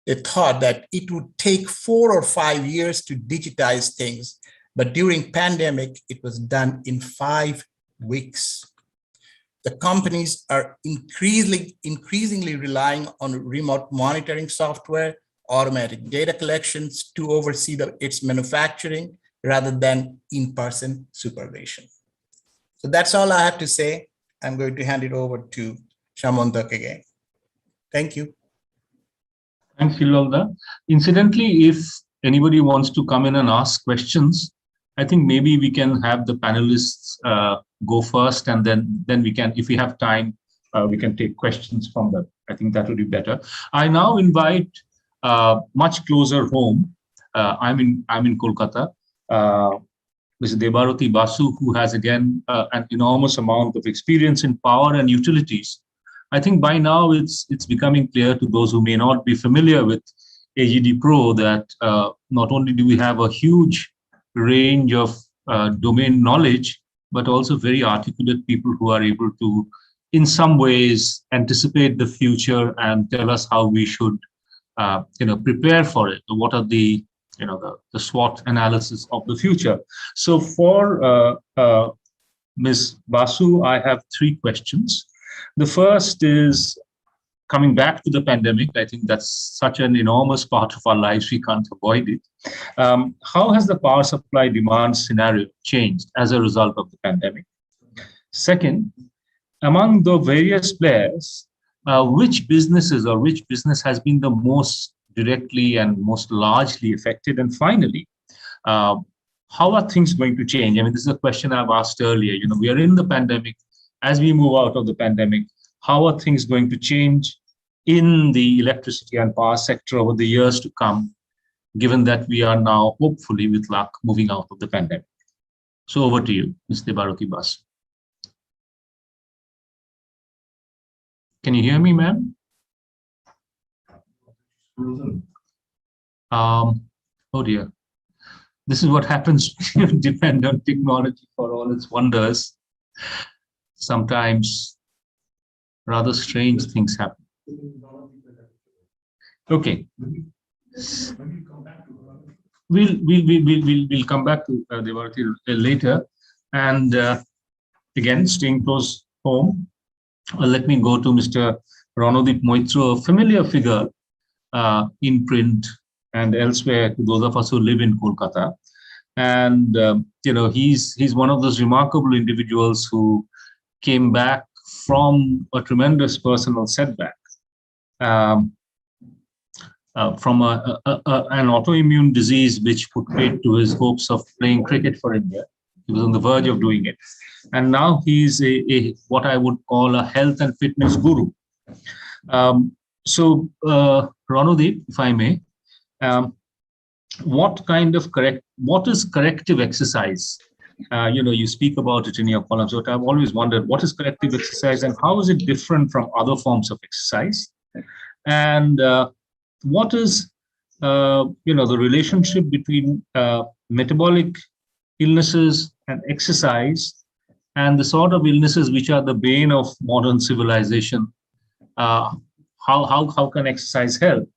they thought that it would take 4 or 5 years to digitize things, but during pandemic, it was done in 5 weeks. The companies are increasingly relying on remote monitoring software, automatic data collections to oversee its manufacturing rather than in-person supervision. So that's all I have to say. I'm going to hand it over to Shamantak again. Thank you. Thanks, Shilvalda. Incidentally, if anybody wants to come in and ask questions, I think maybe we can have the panelists go first, and then we can, if we have time, we can take questions from them. I think that would be better. I now invite much closer home. I'm in Kolkata. Mr. Debaroti Basu, who has again an enormous amount of experience in power and utilities. I think by now it's becoming clear to those who may not be familiar with AGDPRO that not only do we have a huge range of domain knowledge, but also very articulate people who are able to, in some ways, anticipate the future and tell us how we should, prepare for it. What are the SWOT analysis of the future? So for Ms. Basu, I have 3 questions. The first is coming back to the pandemic. I think that's such an enormous part of our lives, we can't avoid it. How has the power supply demand scenario changed as a result of the pandemic? Second, among the various players, which business has been the most directly and most largely affected? And finally, how are things going to change? I mean, this is a question I've asked earlier. We are in the pandemic. As we move out of the pandemic, how are things going to change in the electricity and power sector over the years to come, given that we are now, hopefully, with luck, moving out of the pandemic? So over to you, Ms. Debaroti Basu. Can you hear me, ma'am? Oh dear. This is what happens when you depend on technology for all its wonders. Sometimes rather strange things happen. Okay. We'll come back to Debaroti later. And again, staying close home, let me go to Mr. Ranodip Moitra, a familiar figure in print and elsewhere to those of us who live in Kolkata. And he's one of those remarkable individuals who came back from a tremendous personal setback, from an autoimmune disease which put paid to his hopes of playing cricket for India. He was on the verge of doing it. And now he's a what I would call a health and fitness guru. Ranudeep, if I may, what is corrective exercise? You speak about it in your columns, but I've always wondered, what is corrective exercise and how is it different from other forms of exercise? And what is, the relationship between metabolic illnesses and exercise and the sort of illnesses which are the bane of modern civilization? How can exercise help?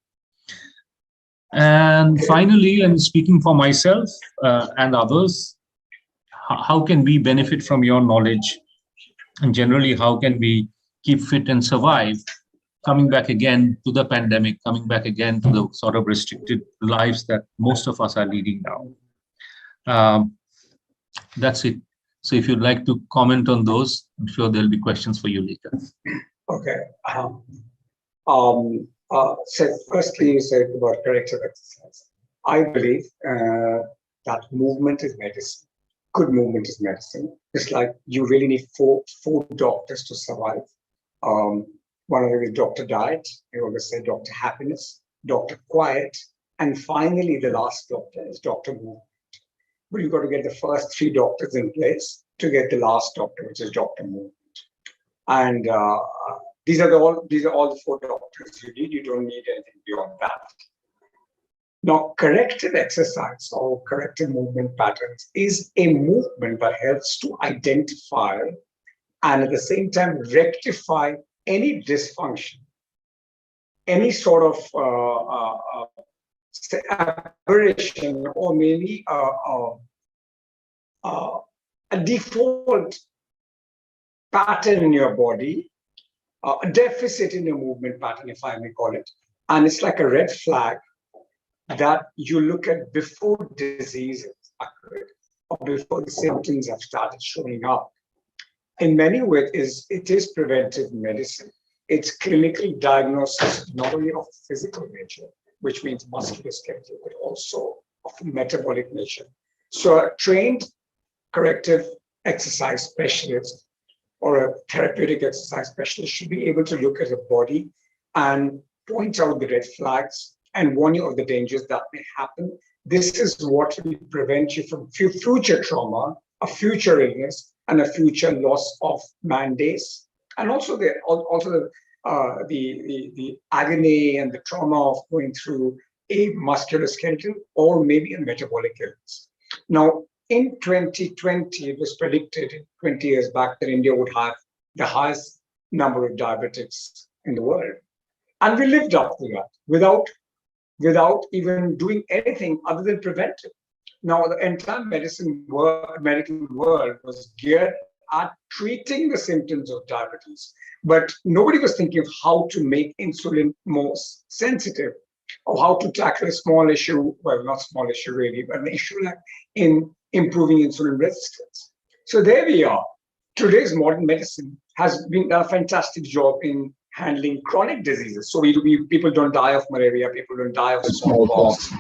And finally, and speaking for myself and others, how can we benefit from your knowledge? And generally, how can we keep fit and survive, coming back again to the pandemic, coming back again to the sort of restricted lives that most of us are leading now? That's it. So if you'd like to comment on those, I'm sure there'll be questions for you later. Okay. So firstly, you said about corrective exercise. I believe that movement is medicine. Good movement is medicine. It's like you really need four doctors to survive. One of them is Dr. Diet, I always say Dr. Happiness, Dr. Quiet, and finally the last doctor is Dr. Movement. But you've got to get the first three doctors in place to get the last doctor, which is Dr. Movement. And these are all the four doctors you need. You don't need anything beyond that. Now, corrective exercise or corrective movement patterns is a movement that helps to identify and at the same time rectify any dysfunction, any sort of aberration, or maybe a default pattern in your body, a deficit in your movement pattern, if I may call it. And it's like a red flag that you look at before diseases occurred or before the symptoms have started showing up. In many ways, it is preventive medicine. It's clinical diagnosis, not only of physical nature, which means musculoskeletal, but also of metabolic nature. So a trained corrective exercise specialist or a therapeutic exercise specialist should be able to look at a body and point out the red flags and warn you of the dangers that may happen. This is what will prevent you from future trauma, a future illness, and a future loss of man days, and also the agony and the trauma of going through a musculoskeletal or maybe a metabolic illness. Now, in 2020, it was predicted 20 years back that India would have the highest number of diabetics in the world. And we lived up to that without even doing anything other than preventive. Now, the entire medical world was geared at treating the symptoms of diabetes, but nobody was thinking of how to make insulin more sensitive or how to tackle a small issue, well, not small issue really, but an issue like in improving insulin resistance. So there we are. Today's modern medicine has been a fantastic job in handling chronic diseases. So people don't die of malaria, people don't die of smallpox.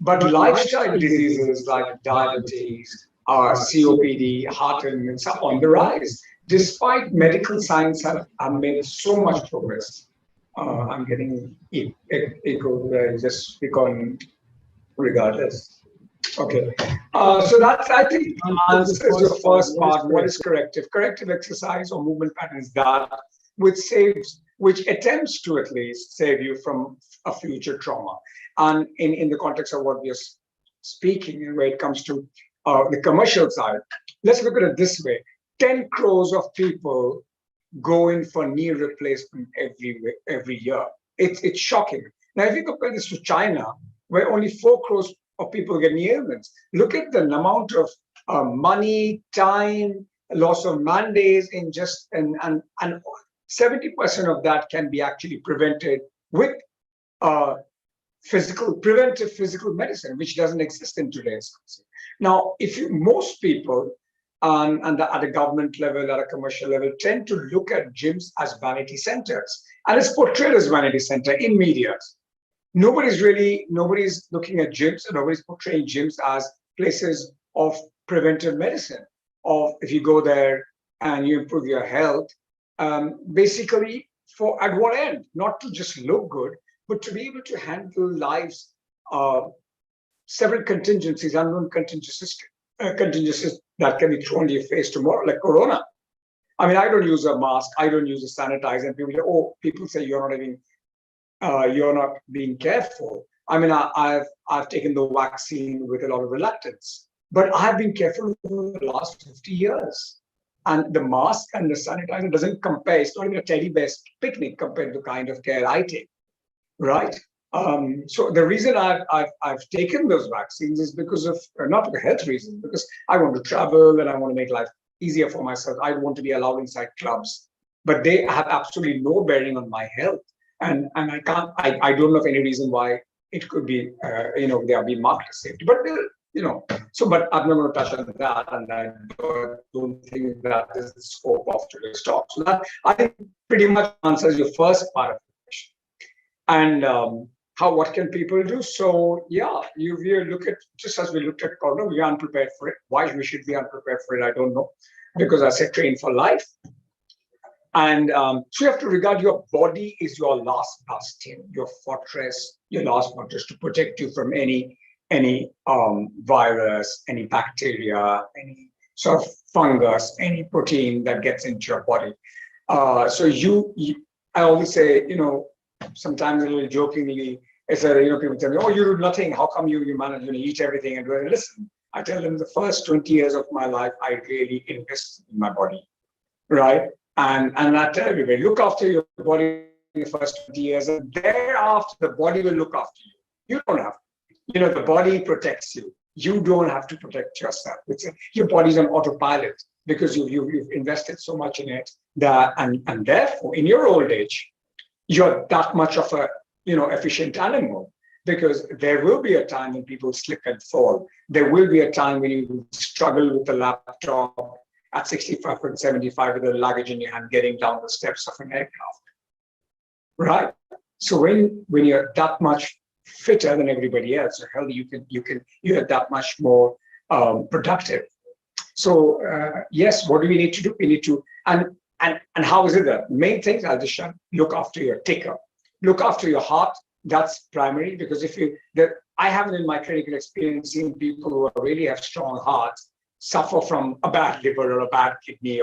But lifestyle diseases like diabetes, COPD, heart ailments are on the rise, despite medical science have made so much progress. I'm getting echo, just speak on regardless. Okay, so that's, I think, answers the first part. What is corrective? Corrective exercise or movement patterns that which attempts to at least save you from a future trauma. And in the context of what we are speaking, and when it comes to the commercial side, let's look at it this way: 10 crores of people go in for knee replacement every year. It's shocking. Now, if you compare this to China, where only 4 crores of people get knee ailments, look at the amount of money, time, loss of man days in just and 70% of that can be actually prevented with preventive physical medicine, which doesn't exist in today's country. Now, most people at a government level, at a commercial level, tend to look at gyms as vanity centers, and it's portrayed as vanity center in media. Nobody's looking at gyms, and nobody's portraying gyms as places of preventive medicine, of if you go there and you improve your health, basically for at what end? Not to just look good, but to be able to handle lives, several contingencies, unknown contingencies that can be thrown to your face tomorrow, like Corona. I mean, I don't use a mask, I don't use a sanitizer, and people say, oh, people say you're not being careful. I mean, I've taken the vaccine with a lot of reluctance, but I've been careful over the last 50 years. And the mask and the sanitizer doesn't compare. It's not even a teddy bear picnic compared to the kind of care I take, right? So the reason I've taken those vaccines is because of, not for health reasons, because I want to travel and I want to make life easier for myself. I want to be allowed inside clubs, but they have absolutely no bearing on my health. And I don't know of any reason why it could be, they are being marked as safety, but but I'm not going to touch on that, and I don't think that is the scope of today's talk. So that, I think, pretty much answers your first part of the question. And what can people do? So yeah, you look at, just as we looked at Corona, we are unprepared for it. Why we should be unprepared for it, I don't know, because I said train for life. And so you have to regard your body is your last bastion, your fortress, your last fortress to protect you from any virus, any bacteria, any sort of fungus, any protein that gets into your body. So I always say, sometimes a little jokingly, it's people tell me, oh, you do nothing. How come you manage to eat everything and do it? Listen, I tell them the first 20 years of my life, I really invested in my body, right? And I tell everybody, look after your body in the first 20 years, and thereafter the body will look after you. You don't have to. The body protects you. You don't have to protect yourself. Your body's on autopilot because you've invested so much in it and therefore in your old age, you're that much of a efficient animal, because there will be a time when people slip and fall. There will be a time when you struggle with the laptop at 65 and 75 with the luggage in your hand, getting down the steps of an aircraft, right? So when you're that much fitter than everybody else, or healthy, you're that much more productive. So yes, what do we need to do? We need to, and how is it that main things? I'll just look after your ticker, look after your heart. That's primary, because I haven't in my clinical experience seen people who really have strong hearts suffer from a bad liver or a bad kidney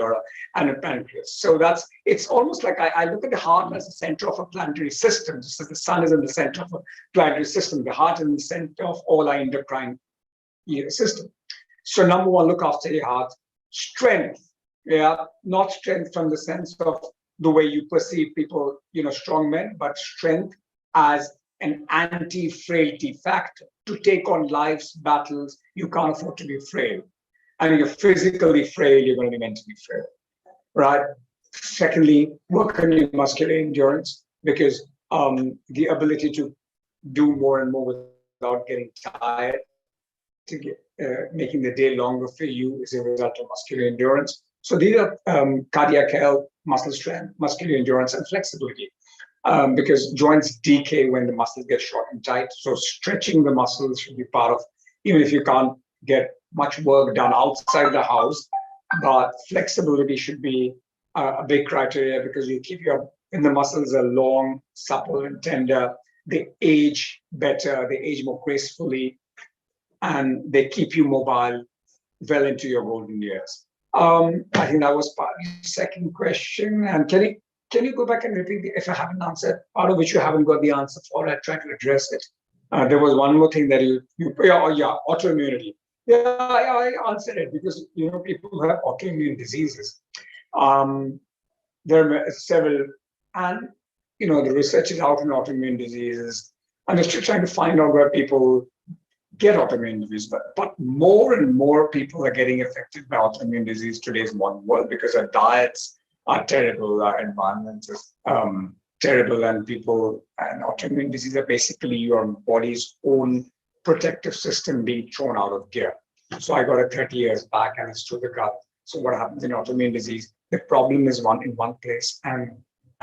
and a pancreas. So it's almost like I look at the heart as the center of a planetary system. Just as the sun is in the center of a planetary system, the heart is in the center of all our endocrine system. So number one, look after your heart. Strength, not strength from the sense of the way you perceive people, strong men, but strength as an anti-frailty factor. To take on life's battles, you can't afford to be frail. And you're physically frail, you're going to be mentally frail, right? Secondly, work on your muscular endurance, because the ability to do more and more without getting tired, making the day longer for you is a result of muscular endurance. So these are cardiac health, muscle strength, muscular endurance, and flexibility, because joints decay when the muscles get short and tight. So stretching the muscles should be part of, even if you can't get much work done outside the house, but flexibility should be a big criteria, because you keep when the muscles are long, supple, and tender, they age better, they age more gracefully, and they keep you mobile well into your golden years. I think that was part of the second question. And can you go back and repeat if I haven't answered, part of which you haven't got the answer for? I tried to address it. There was one more thing that autoimmunity. Yeah, I answered it, because people who have autoimmune diseases, there are several, and the research is out in autoimmune diseases, and they're still trying to find out where people get autoimmune disease. But more and more people are getting affected by autoimmune disease today's modern world, because our diets are terrible, our environment is terrible, and autoimmune disease are basically your body's own protective system being thrown out of gear. So I got it 30 years back, and it's to the gut. So what happens in autoimmune disease? The problem is in one place, and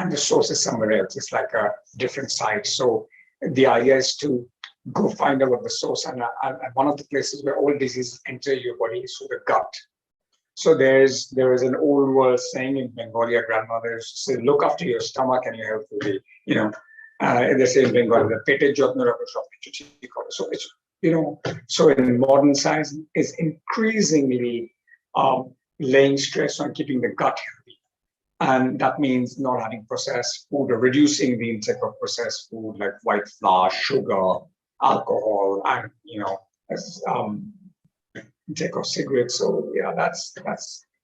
the source is somewhere else. It's like a different site. So the idea is to go find out what the source. And one of the places where all diseases enter your body is through the gut. So there is an old world saying in Bengali, our grandmothers say, look after your stomach and your health will be, they say in Bengali, the pete jotno rakho sabkichu thik hobe. So it's, so in modern science is increasingly laying stress on keeping the gut healthy. And that means not having processed food or reducing the intake of processed food like white flour, sugar, alcohol, and intake of cigarettes. So yeah, that's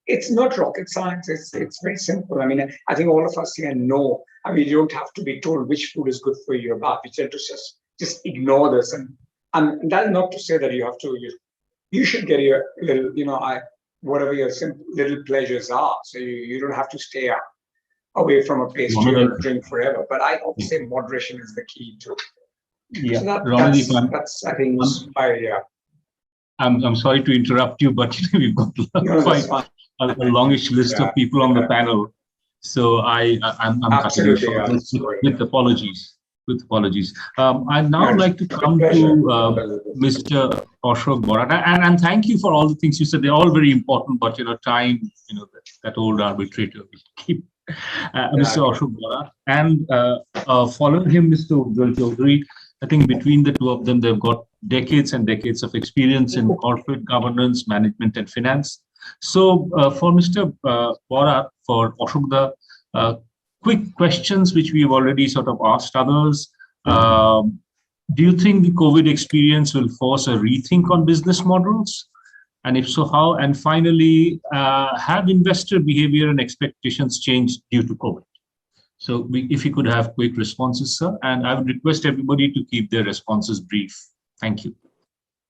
it's not rocket science. It's very simple. I mean, I think all of us here know. I mean, you don't have to be told which food is good for you or bad. We tend to just ignore this, and that's not to say that you have to. You should get your little, whatever your simple little pleasures are. So you don't have to stay away from a pastry or drink forever. But I would say moderation is the key to it. Yeah, So that's I think yeah. I'm sorry to interrupt you, but we've got quite a longish list of people on the panel. So I'm cutting you short with apologies. With apologies. I'd now like to come to Mr. Ashok Borat, and thank you for all the things you said. They're all very important, but time, that old arbitrator will keep. Mr. Ashok Borat, and following him, Mr. Ujjwal Chaudhary. I think between the two of them, they've got decades and decades of experience in corporate governance, management, and finance. So for Mr. Borat, for Ashok, quick questions which we've already sort of asked others. Do you think the COVID experience will force a rethink on business models? And if so, how? And finally, have investor behavior and expectations changed due to COVID? So if you could have quick responses, sir, and I would request everybody to keep their responses brief. Thank you.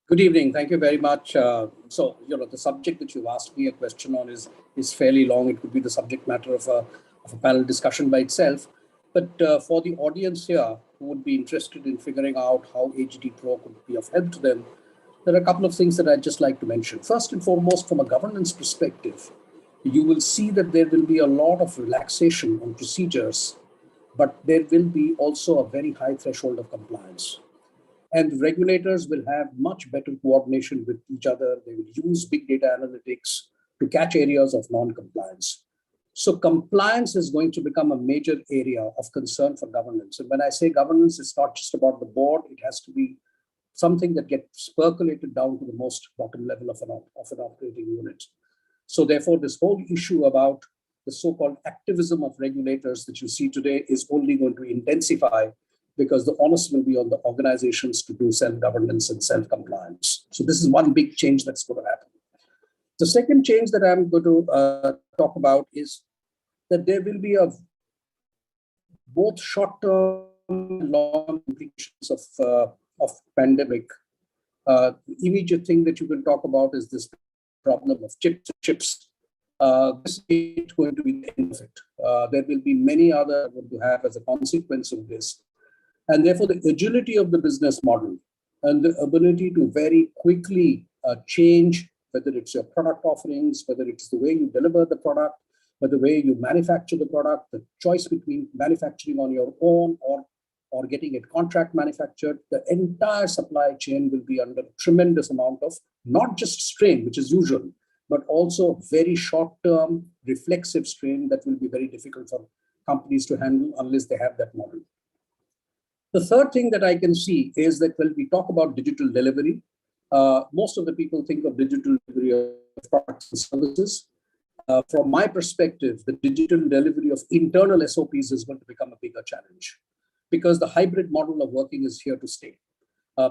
Good evening. Thank you very much. So, the subject that you've asked me a question on is fairly long. It could be the subject matter of a panel discussion by itself. But for the audience here who would be interested in figuring out how AGDPRO could be of help to them, there are a couple of things that I'd just like to mention. First and foremost, from a governance perspective, you will see that there will be a lot of relaxation on procedures, but there will be also a very high threshold of compliance. And regulators will have much better coordination with each other. They will use big data analytics to catch areas of non-compliance. So compliance is going to become a major area of concern for governance. And when I say governance, it's not just about the board. It has to be something that gets percolated down to the most bottom level of an operating unit. So therefore, this whole issue about the so-called activism of regulators that you see today is only going to intensify because the onus will be on the organizations to do self-governance and self-compliance. So this is one big change that's going to happen. The second change that I'm going to talk about is that there will be both short-term and long implications of pandemic. The immediate thing that you can talk about is this problem of chips. This is going to be the end of it. There will be many other going to have as a consequence of this. And therefore, the agility of the business model and the ability to very quickly change, whether it's your product offerings, whether it's the way you deliver the product, whether the way you manufacture the product, the choice between manufacturing on your own or getting it contract manufactured, the entire supply chain will be under a tremendous amount of not just strain, which is usual, but also very short-term reflexive strain that will be very difficult for companies to handle unless they have that model. The third thing that I can see is that when we talk about digital delivery, most of the people think of digital delivery of products and services. From my perspective, the digital delivery of internal SOPs is going to become a bigger challenge because the hybrid model of working is here to stay.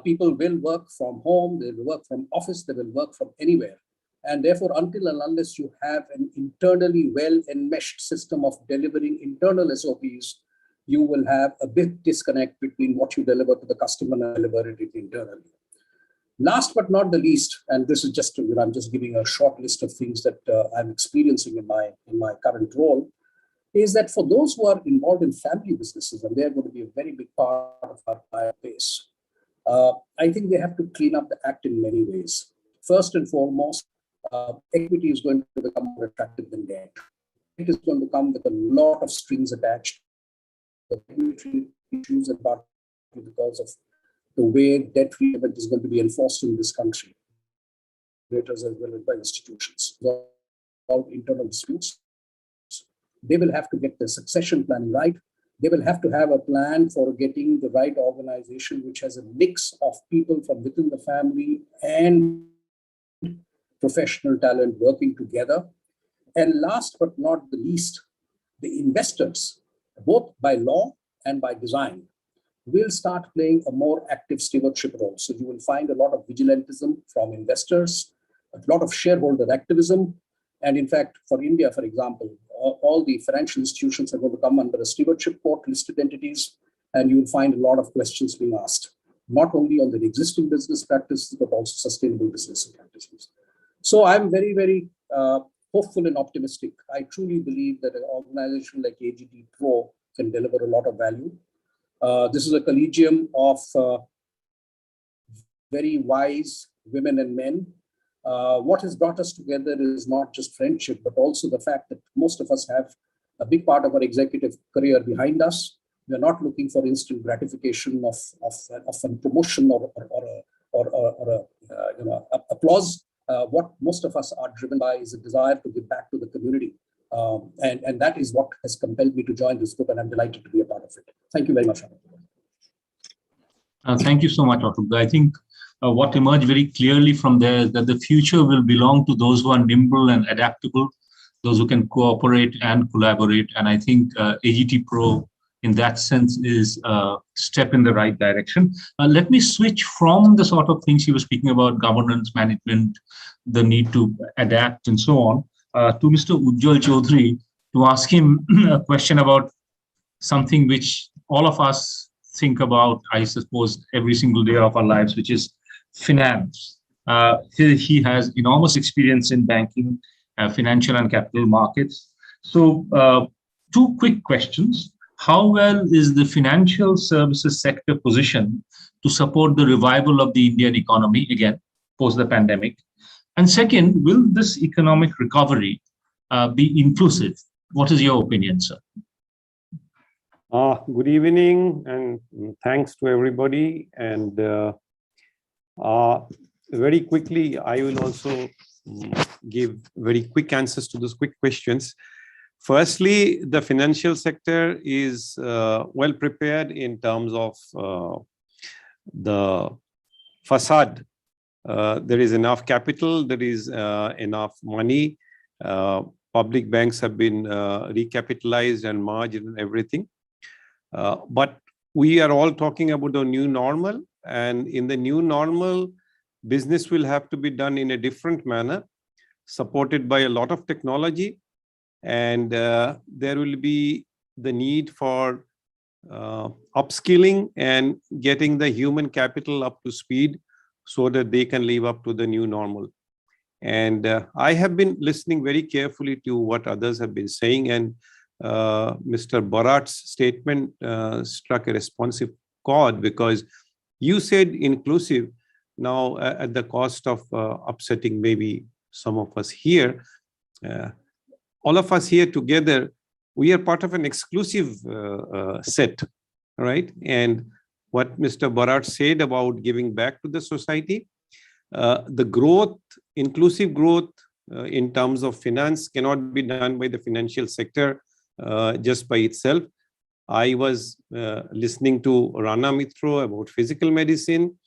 People will work from home, they will work from office, they will work from anywhere. And therefore, until and unless you have an internally well-enmeshed system of delivering internal SOPs, you will have a big disconnect between what you deliver to the customer and deliver it internally. Last but not the least, and this is just, I'm just giving a short list of things that I'm experiencing in my current role, is that for those who are involved in family businesses, and they're going to be a very big part of our client base, I think they have to clean up the act in many ways. First and foremost, equity is going to become more attractive than debt. It is going to come with a lot of strings attached. The regulatory issues about because of the way debt repayment is going to be enforced in this country, as well as by institutions. About internal disputes, they will have to get the succession planning right. They will have to have a plan for getting the right organization, which has a mix of people from within the family and professional talent working together. And last but not the least, the investors, both by law and by design, will start playing a more active stewardship role. So you will find a lot of vigilantism from investors, a lot of shareholder activism. And in fact, for India, for example, all the financial institutions are going to come under a stewardship court, listed entities, and you will find a lot of questions being asked, not only on the existing business practices, but also sustainable business practices. So I'm very, very hopeful and optimistic. I truly believe that an organization like AGDPRO can deliver a lot of value. This is a collegium of very wise women and men. What has brought us together is not just friendship, but also the fact that most of us have a big part of our executive career behind us. We are not looking for instant gratification of a promotion or applause. What most of us are driven by is a desire to give back to the community. And that is what has compelled me to join this group, and I'm delighted to be a part of it. Thank you very much. Thank you so much, Dr. I think what emerged very clearly from there is that the future will belong to those who are nimble and adaptable, those who can cooperate and collaborate. And I think AGDPRO, in that sense, is a step in the right direction. Let me switch from the sort of things you were speaking about, governance, management, the need to adapt, and so on, to Mr. Ujjwal Chaudhary, to ask him a question about something which all of us think about, I suppose, every single day of our lives, which is finance. He has enormous experience in banking, financial and capital markets. So two quick questions. How well is the financial services sector positioned to support the revival of the Indian economy, again, post the pandemic? And second, will this economic recovery be inclusive? What is your opinion, sir? Good evening, and thanks to everybody. And very quickly, I will also give very quick answers to those quick questions. Firstly, the financial sector is well prepared in terms of the facade. There is enough capital, there is enough money. Public banks have been recapitalized and merged and everything. But we are all talking about the new normal, and in the new normal, business will have to be done in a different manner, supported by a lot of technology, and there will be the need for upskilling and getting the human capital up to speed so that they can live up to the new normal. And I have been listening very carefully to what others have been saying, and Mr. Bharat's statement struck a responsive chord, because you said inclusive. Now, at the cost of upsetting maybe some of us here, all of us here together, we are part of an exclusive set, right? And what Mr. Bharat said about giving back to the society, the growth, inclusive growth in terms of finance cannot be done by the financial sector just by itself. I was listening to Rana Mitro about physical medicine,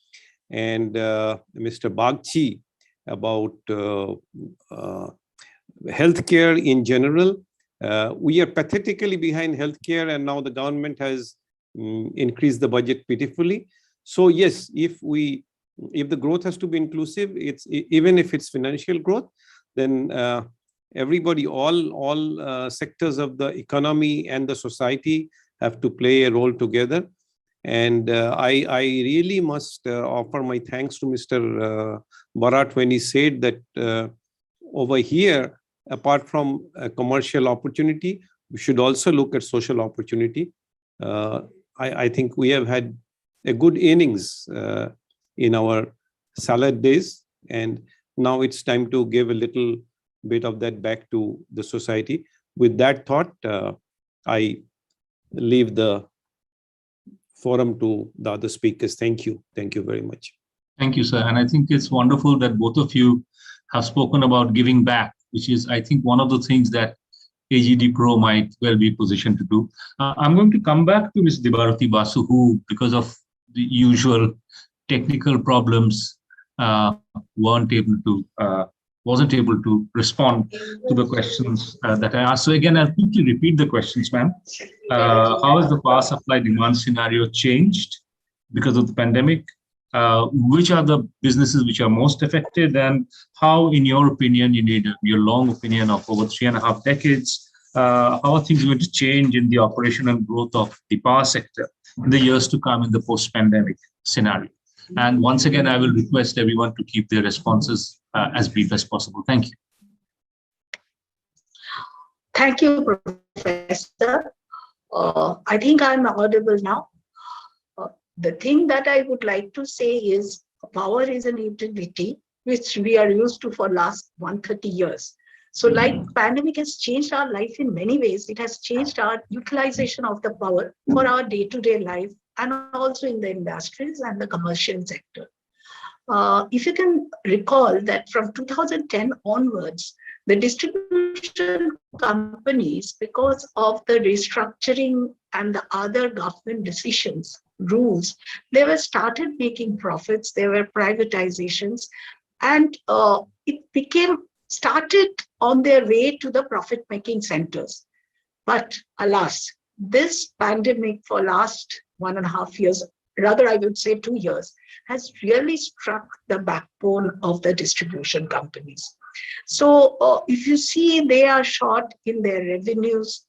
and Mr. Bagchi about healthcare in general. We are pathetically behind healthcare, and now the government has increased the budget pitifully. So yes, if the growth has to be inclusive, even if it's financial growth, then everybody, all sectors of the economy and the society have to play a role together. And I really must offer my thanks to Mr. Bharat when he said that over here, apart from a commercial opportunity, we should also look at social opportunity. I think we have had a good innings in our salad days, and now it's time to give a little bit of that back to the society. With that thought, I leave the forum to the other speakers. Thank you. Thank you very much. Thank you, sir. And I think it's wonderful that both of you have spoken about giving back, which is, I think, one of the things that AGDPRO might well be positioned to do. I'm going to come back to Ms. Debarati Basu, who, because of the usual technical problems, wasn't able to respond to the questions that I asked. So again, I'll quickly repeat the questions, ma'am. How has the power supply demand scenario changed because of the pandemic? Which are the businesses which are most affected, and how, in your opinion, you need your long opinion of over 3.5 decades, how are things going to change in the operation and growth of the power sector in the years to come in the post-pandemic scenario? And once again, I will request everyone to keep their responses as brief as possible. Thank you. Thank you, Professor. I think I'm audible now. The thing that I would like to say is power is an utility which we are used to for last 130 years. So like pandemic has changed our life in many ways. It has changed our utilization of the power for our day-to-day life and also in the industries and the commercial sector. If you can recall that from 2010 onwards, the distribution companies, because of the restructuring and the other government decisions, rules, they were started making profits, there were privatizations, and it started on their way to the profit-making centers. But alas, this pandemic for last 1.5 years, rather I would say 2 years, has really struck the backbone of the distribution companies. So if you see, they are short in their revenues,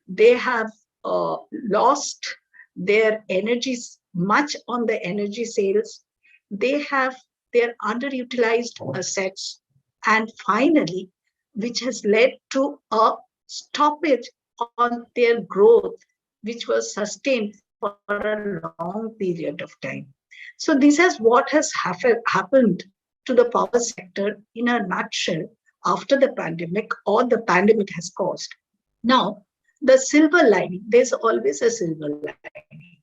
they have lost their energies much on the energy sales, they have their underutilized assets, and finally, which has led to a stoppage on their growth, which was sustained for a long period of time. So this is what has happened to the power sector in a nutshell after the pandemic, or the pandemic has caused. Now, the silver lining, there's always a silver lining.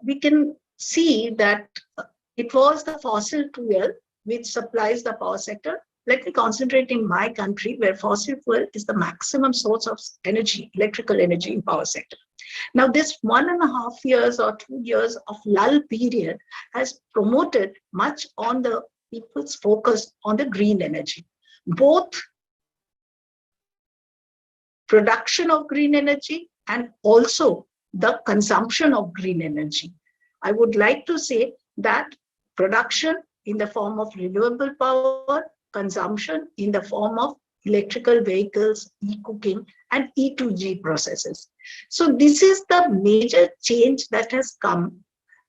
We can see that it was the fossil fuel which supplies the power sector. Let me concentrate in my country, where fossil fuel is the maximum source of energy, electrical energy in power sector. Now, this 1.5 years or 2 years of lull period has promoted much on the people's focus on the green energy, both production of green energy and also the consumption of green energy. I would like to say that production in the form of renewable power, consumption in the form of electrical vehicles, e-cooking, and E2G processes. So this is the major change that has come,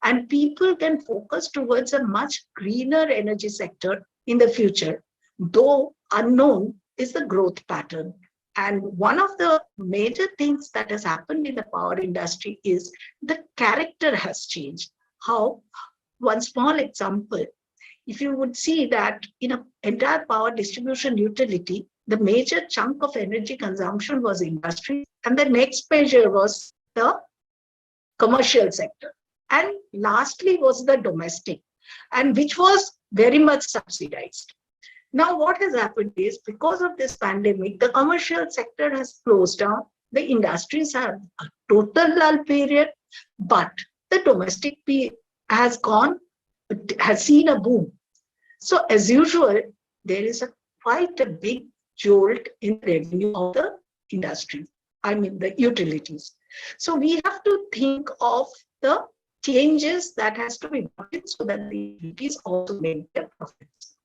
and people can focus towards a much greener energy sector in the future, though unknown is the growth pattern. And one of the major things that has happened in the power industry is the character has changed. How? One small example. If you would see that in an entire power distribution utility, the major chunk of energy consumption was industry, and the next measure was the commercial sector. And lastly was the domestic, and which was very much subsidized. Now, what has happened is, because of this pandemic, the commercial sector has closed down, the industries have a total lull period, but the domestic has seen a boom. So as usual, there is quite a big jolt in revenue of the industry, I mean the utilities. So we have to think of the changes that has to be done so that the utilities also make their profits.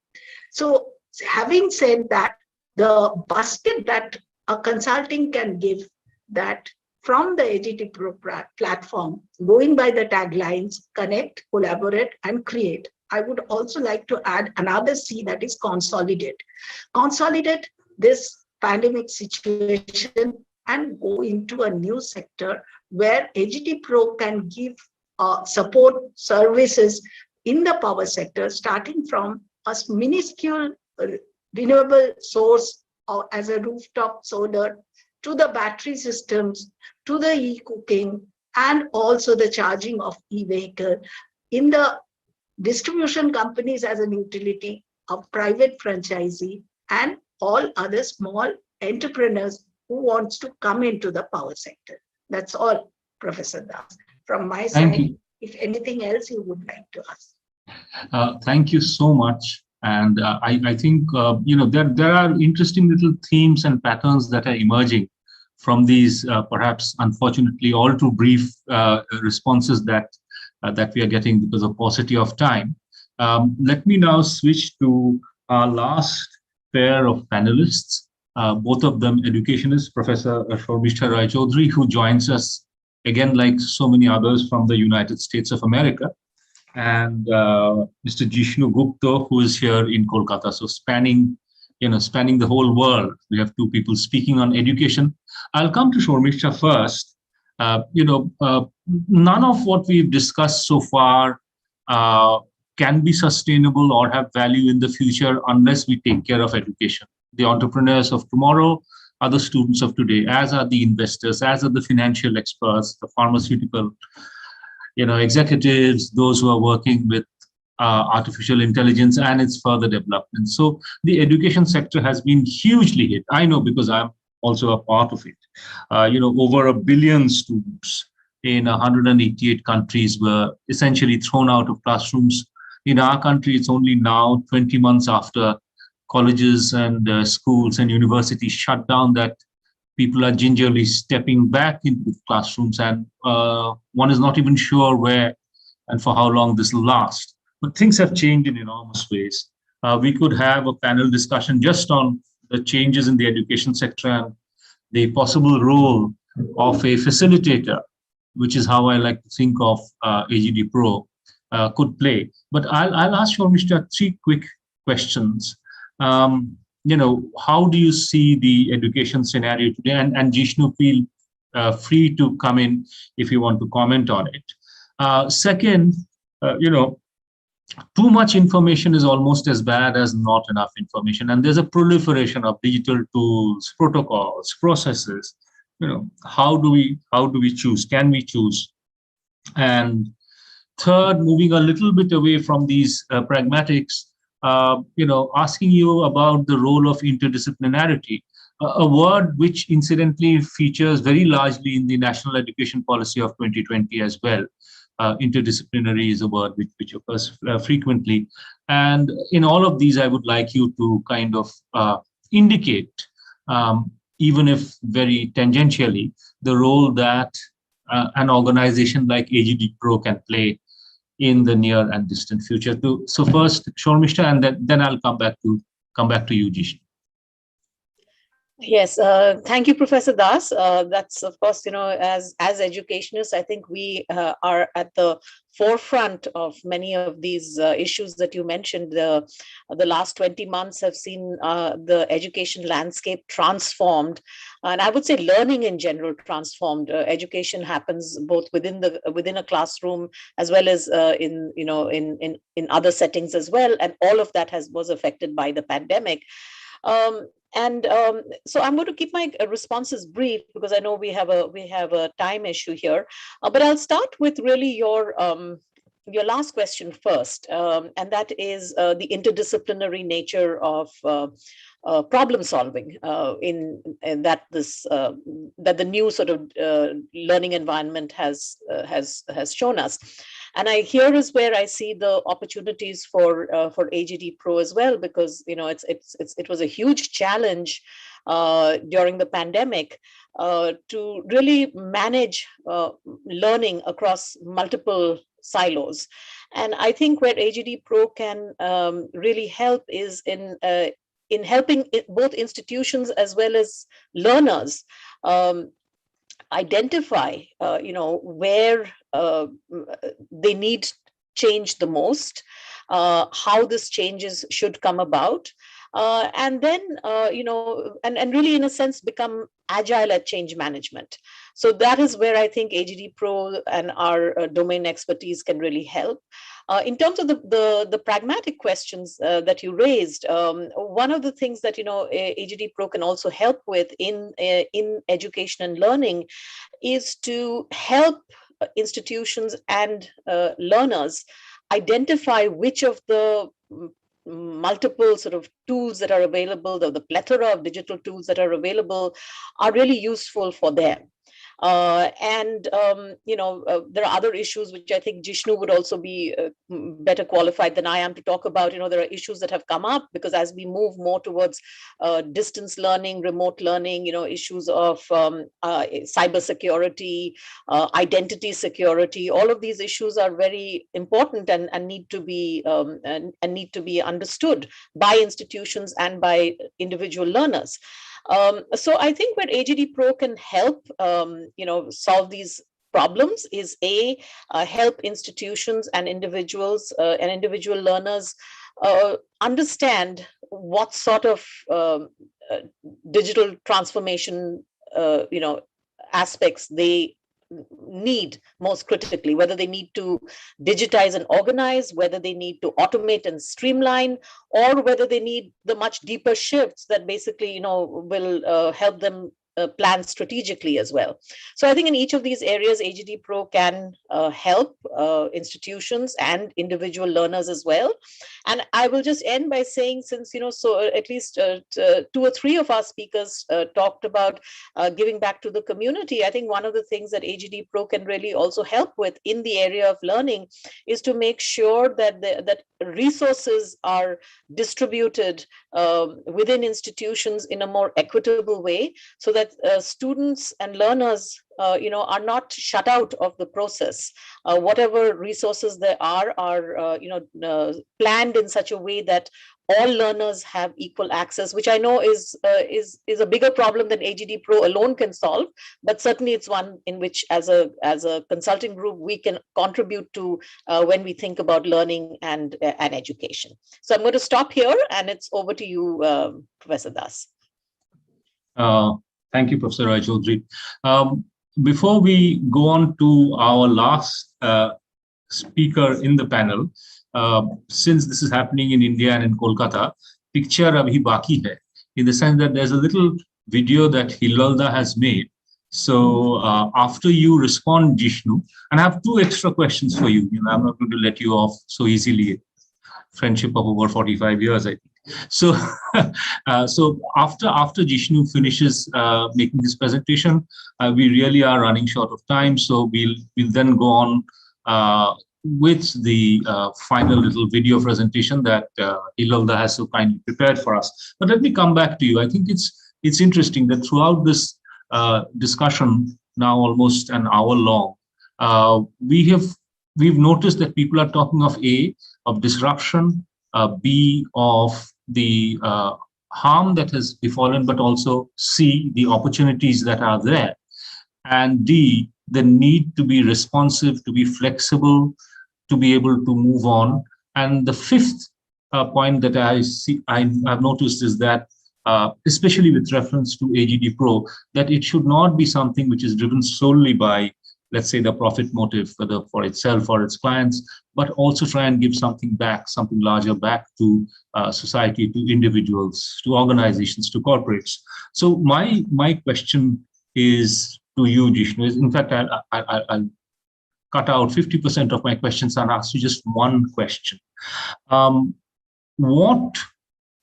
So having said that, the basket that a consulting can give, that from the AGDPRO platform, going by the taglines, connect, collaborate, and create, I would also like to add another C, that is consolidate. Consolidate this pandemic situation and go into a new sector where AGDPRO can give support services in the power sector, starting from a minuscule renewable source or as a rooftop solar, to the battery systems, to the e-cooking, and also the charging of e-vehicle in the distribution companies as an utility of private franchisee and all other small entrepreneurs who wants to come into the power sector. That's all, Professor Das. From my Thank side, you. if anything else you would like to ask. Thank you so much. And I think, there are interesting little themes and patterns that are emerging from these perhaps unfortunately all too brief responses that we are getting because of paucity of time. Let me now switch to our last pair of panelists, both of them educationists, Professor Shormishta Rai Chaudhary, who joins us again, like so many others from the United States of America, and Mr. Jishnu Gupta, who is here in Kolkata. So spanning the whole world, we have two people speaking on education. I'll come to Shormishta first. None of what we've discussed so far can be sustainable or have value in the future unless we take care of education. The entrepreneurs of tomorrow are the students of today, as are the investors, as are the financial experts, the pharmaceutical executives, those who are working with artificial intelligence and its further development. So the education sector has been hugely hit. I know because I'm also a part of it. Over 1 billion students in 188 countries were essentially thrown out of classrooms. In our country, it's only now 20 months after colleges and schools and universities shut down that people are gingerly stepping back into classrooms, and one is not even sure where and for how long this will last. But things have changed in enormous ways. We could have a panel discussion just on the changes in the education sector and the possible role of a facilitator, which is how I like to think of AGDPRO, could play. But I'll ask Shormishta 3 quick questions. How do you see the education scenario today? And Jishnu, feel free to come in if you want to comment on it. Second, too much information is almost as bad as not enough information. And there's a proliferation of digital tools, protocols, processes. How do we choose? Can we choose? And third, moving a little bit away from these pragmatics, asking you about the role of interdisciplinarity, a word which incidentally features very largely in the National Education Policy of 2020 as well. Interdisciplinary is a word which occurs frequently. And in all of these, I would like you to kind of indicate, even if very tangentially, the role that an organization like AGDPRO can play in the near and distant future. So first, Shormishta, and then I'll come back to you, Jishnu. Yes, thank you, Professor Das. That's, of course, as educationists, I think we are at the forefront of many of these issues that you mentioned. The last 20 months have seen the education landscape transformed, and I would say learning in general transformed. Education happens both within a classroom as well as in other settings as well, and all of that was affected by the pandemic. So I'm going to keep my responses brief because I know we have a time issue here. But I'll start with really your last question first, and that is the interdisciplinary nature of problem solving that the new sort of learning environment has shown us. And here is where I see the opportunities for AGDPRO as well, because it was a huge challenge during the pandemic to really manage learning across multiple silos. And I think where AGDPRO can really help is in helping both institutions as well as learners identify, where they need change the most, how this changes should come about, and then, and really, in a sense, become agile at change management. So that is where I think AGDPRO and our domain expertise can really help. In terms of the pragmatic questions that you raised, one of the things that AGDPRO can also help with in education and learning is to help institutions and learners identify which of the multiple sort of tools that are available, the plethora of digital tools that are available are really useful for them. There are other issues which I think Jishnu would also be better qualified than I am to talk about. There are issues that have come up because as we move more towards distance learning, remote learning, issues of cybersecurity, identity security, all of these issues are very important and need to be understood by institutions and by individual learners. So I think where AGDPRO can help, solve these problems is help institutions and individuals and individual learners understand what sort of digital transformation, aspects they need most critically, whether they need to digitize and organize, whether they need to automate and streamline, or whether they need the much deeper shifts that basically, will help them plan strategically as well. So I think in each of these areas, AGDPRO can help institutions and individual learners as well. And I will just end by saying, since, so at least 2 or 3 of our speakers talked about giving back to the community, I think one of the things that AGDPRO can really also help with in the area of learning is to make sure that that resources are distributed within institutions in a more equitable way, so that students and learners are not shut out of the process. Whatever resources there are planned in such a way that all learners have equal access, which I know is a bigger problem than AGDPRO alone can solve, but certainly it's one in which as a consulting group we can contribute to when we think about learning and education. So I'm going to stop here and it's over to you, Professor Das. Thank you, Professor Roy Chaudhary. Before we go on to our last speaker in the panel, since this is happening in India and in Kolkata, picture abhi baki hai, in the sense that there's a little video that Hilalda has made. So after you respond, Jishnu, and I have 2 extra questions for you. I'm not going to let you off so easily. Friendship of over 45 years, I think. So, so after Jishnu finishes making his presentation, we really are running short of time. So we'll then go on with the final little video presentation that Hilalda has so kindly prepared for us. But let me come back to you. I think it's interesting that throughout this discussion, now almost an hour long, we've noticed that people are talking of A, of disruption, B, of the harm that has befallen, but also C, the opportunities that are there, and D, the need to be responsive, to be flexible, to be able to move on. And the 5th point that I've noticed is that, especially with reference to AGDPRO, that it should not be something which is driven solely by, let's say, the profit motive, whether for itself or its clients, but also try and give something back, something larger back to society, to individuals, to organizations, to corporates. So my question is to you, Jishnu. In fact, I'll cut out 50% of my questions and ask you just one question. What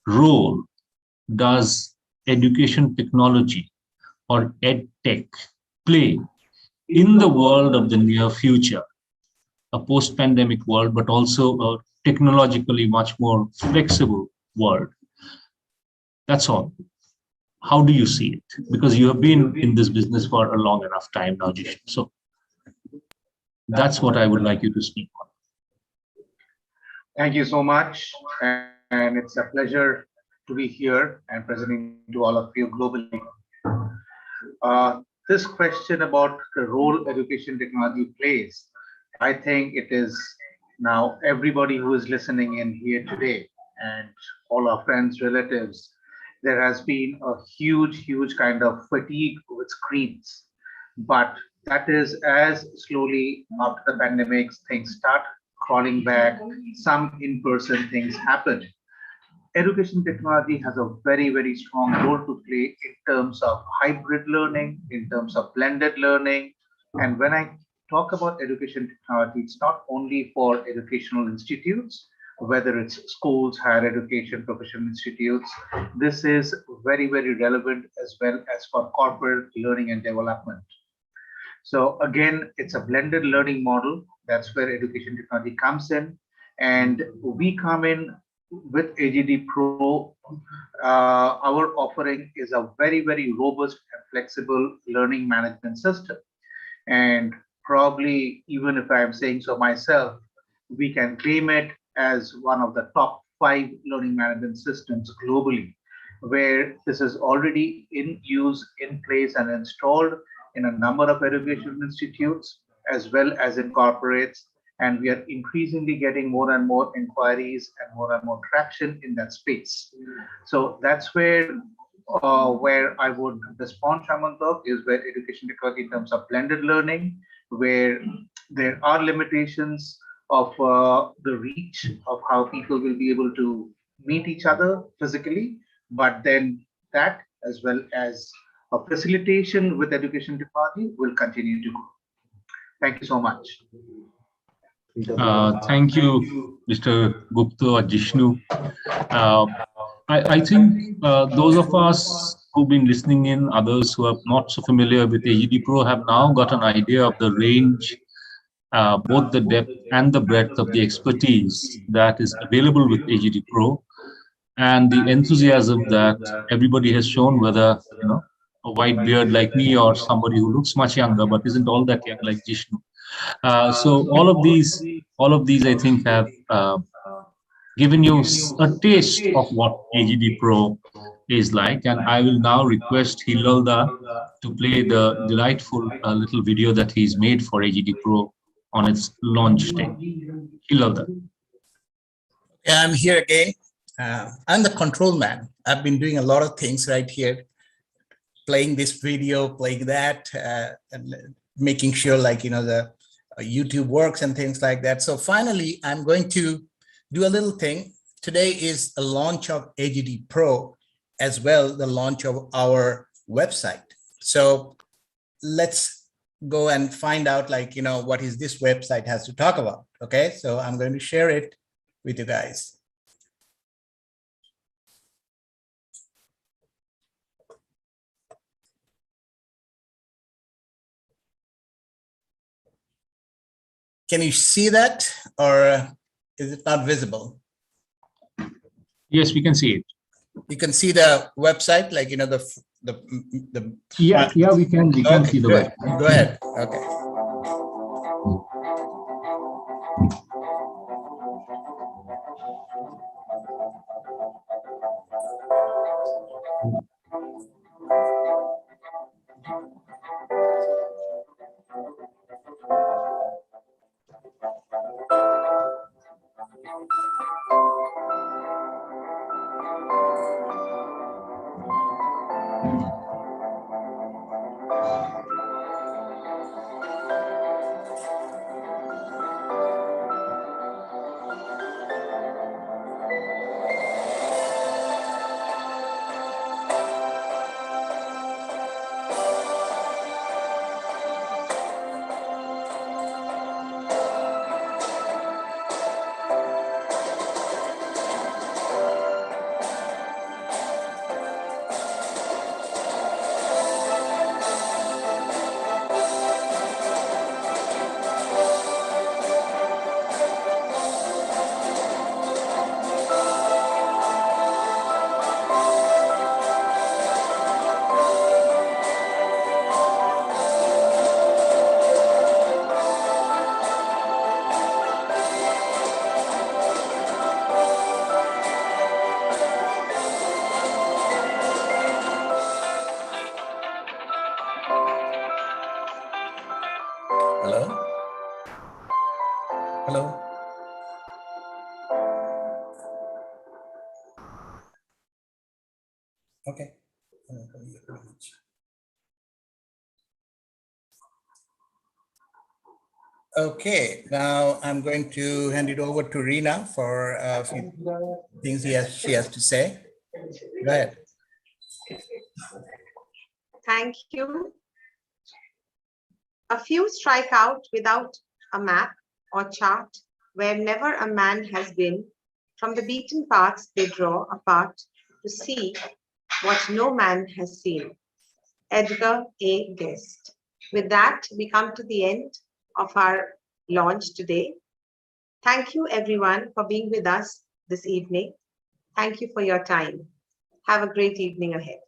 role does education technology or EdTech play in the world of the near future, a post-pandemic world, but also a technologically much more flexible world? That's all. How do you see it? Because you have been in this business for a long enough time now, Jishnu. So that's what I would like you to speak on. Thank you so much. And it's a pleasure to be here and presenting to all of you globally. This question about the role education technology plays, I think it is now everybody who is listening in here today and all our friends, relatives, there has been a huge kind of fatigue with screens. But that is as slowly after the pandemic, things start crawling back, some in-person things happen. Education technology has a very strong role to play in terms of hybrid learning, in terms of blended learning. And when I talk about education technology, it's not only for educational institutes, whether it's schools, higher education, professional institutes. This is very, very relevant as well as for corporate learning and development. So again, it's a blended learning model. That's where education technology comes in. And we come in with AGDPRO. Our offering is a very, very robust and flexible learning management system. And probably, even if I'm saying so myself, we can claim it as one of the top 5 learning management systems globally, where this is already in use, in place, and installed in a number of educational institutes as well as in corporates. And we are increasingly getting more and more inquiries and more traction in that space. So that's where I would respond, Shamantak, is where education technology in terms of blended learning, where there are limitations of the reach of how people will be able to meet each other physically, but then that as well as a facilitation with education technology will continue to grow. Thank you so much. Thank you, Mr. Gupta or Jishnu. I think those of us who've been listening in, others who are not so familiar with AGDPRO have now got an idea of the range, both the depth and the breadth of the expertise that is available with AGDPRO, and the enthusiasm that everybody has shown, whether a white beard like me or somebody who looks much younger but isn't all that young like Jishnu. So all of these, I think, have given you a taste of what AGDPRO is like, and I will now request Hilalda to play the delightful little video that he's made for AGDPRO on its launch day. Hilalda. Yeah, I'm here again. I'm the control man. I've been doing a lot of things right here, playing this video, playing that, and making sure the YouTube works and things like that. So finally, I'm going to do a little thing. Today is a launch of AGDPRO, as well the launch of our website. So let's go and find out what is this website has to talk about. Okay, so I'm going to share it with you guys. Can you see that, or is it not visible? Yes, we can see it. You can see the website, yeah, we can see the website. Go ahead. Okay. Hello? Hello? Okay. Okay, now I'm going to hand it over to Rina for a few things she has to say. Go ahead. Thank you. A few strike out without a map or chart, where never a man has been. From the beaten paths they draw apart to see what no man has seen. Edgar A. Guest. With that, we come to the end of our launch today. Thank you everyone for being with us this evening. Thank you for your time. Have a great evening ahead.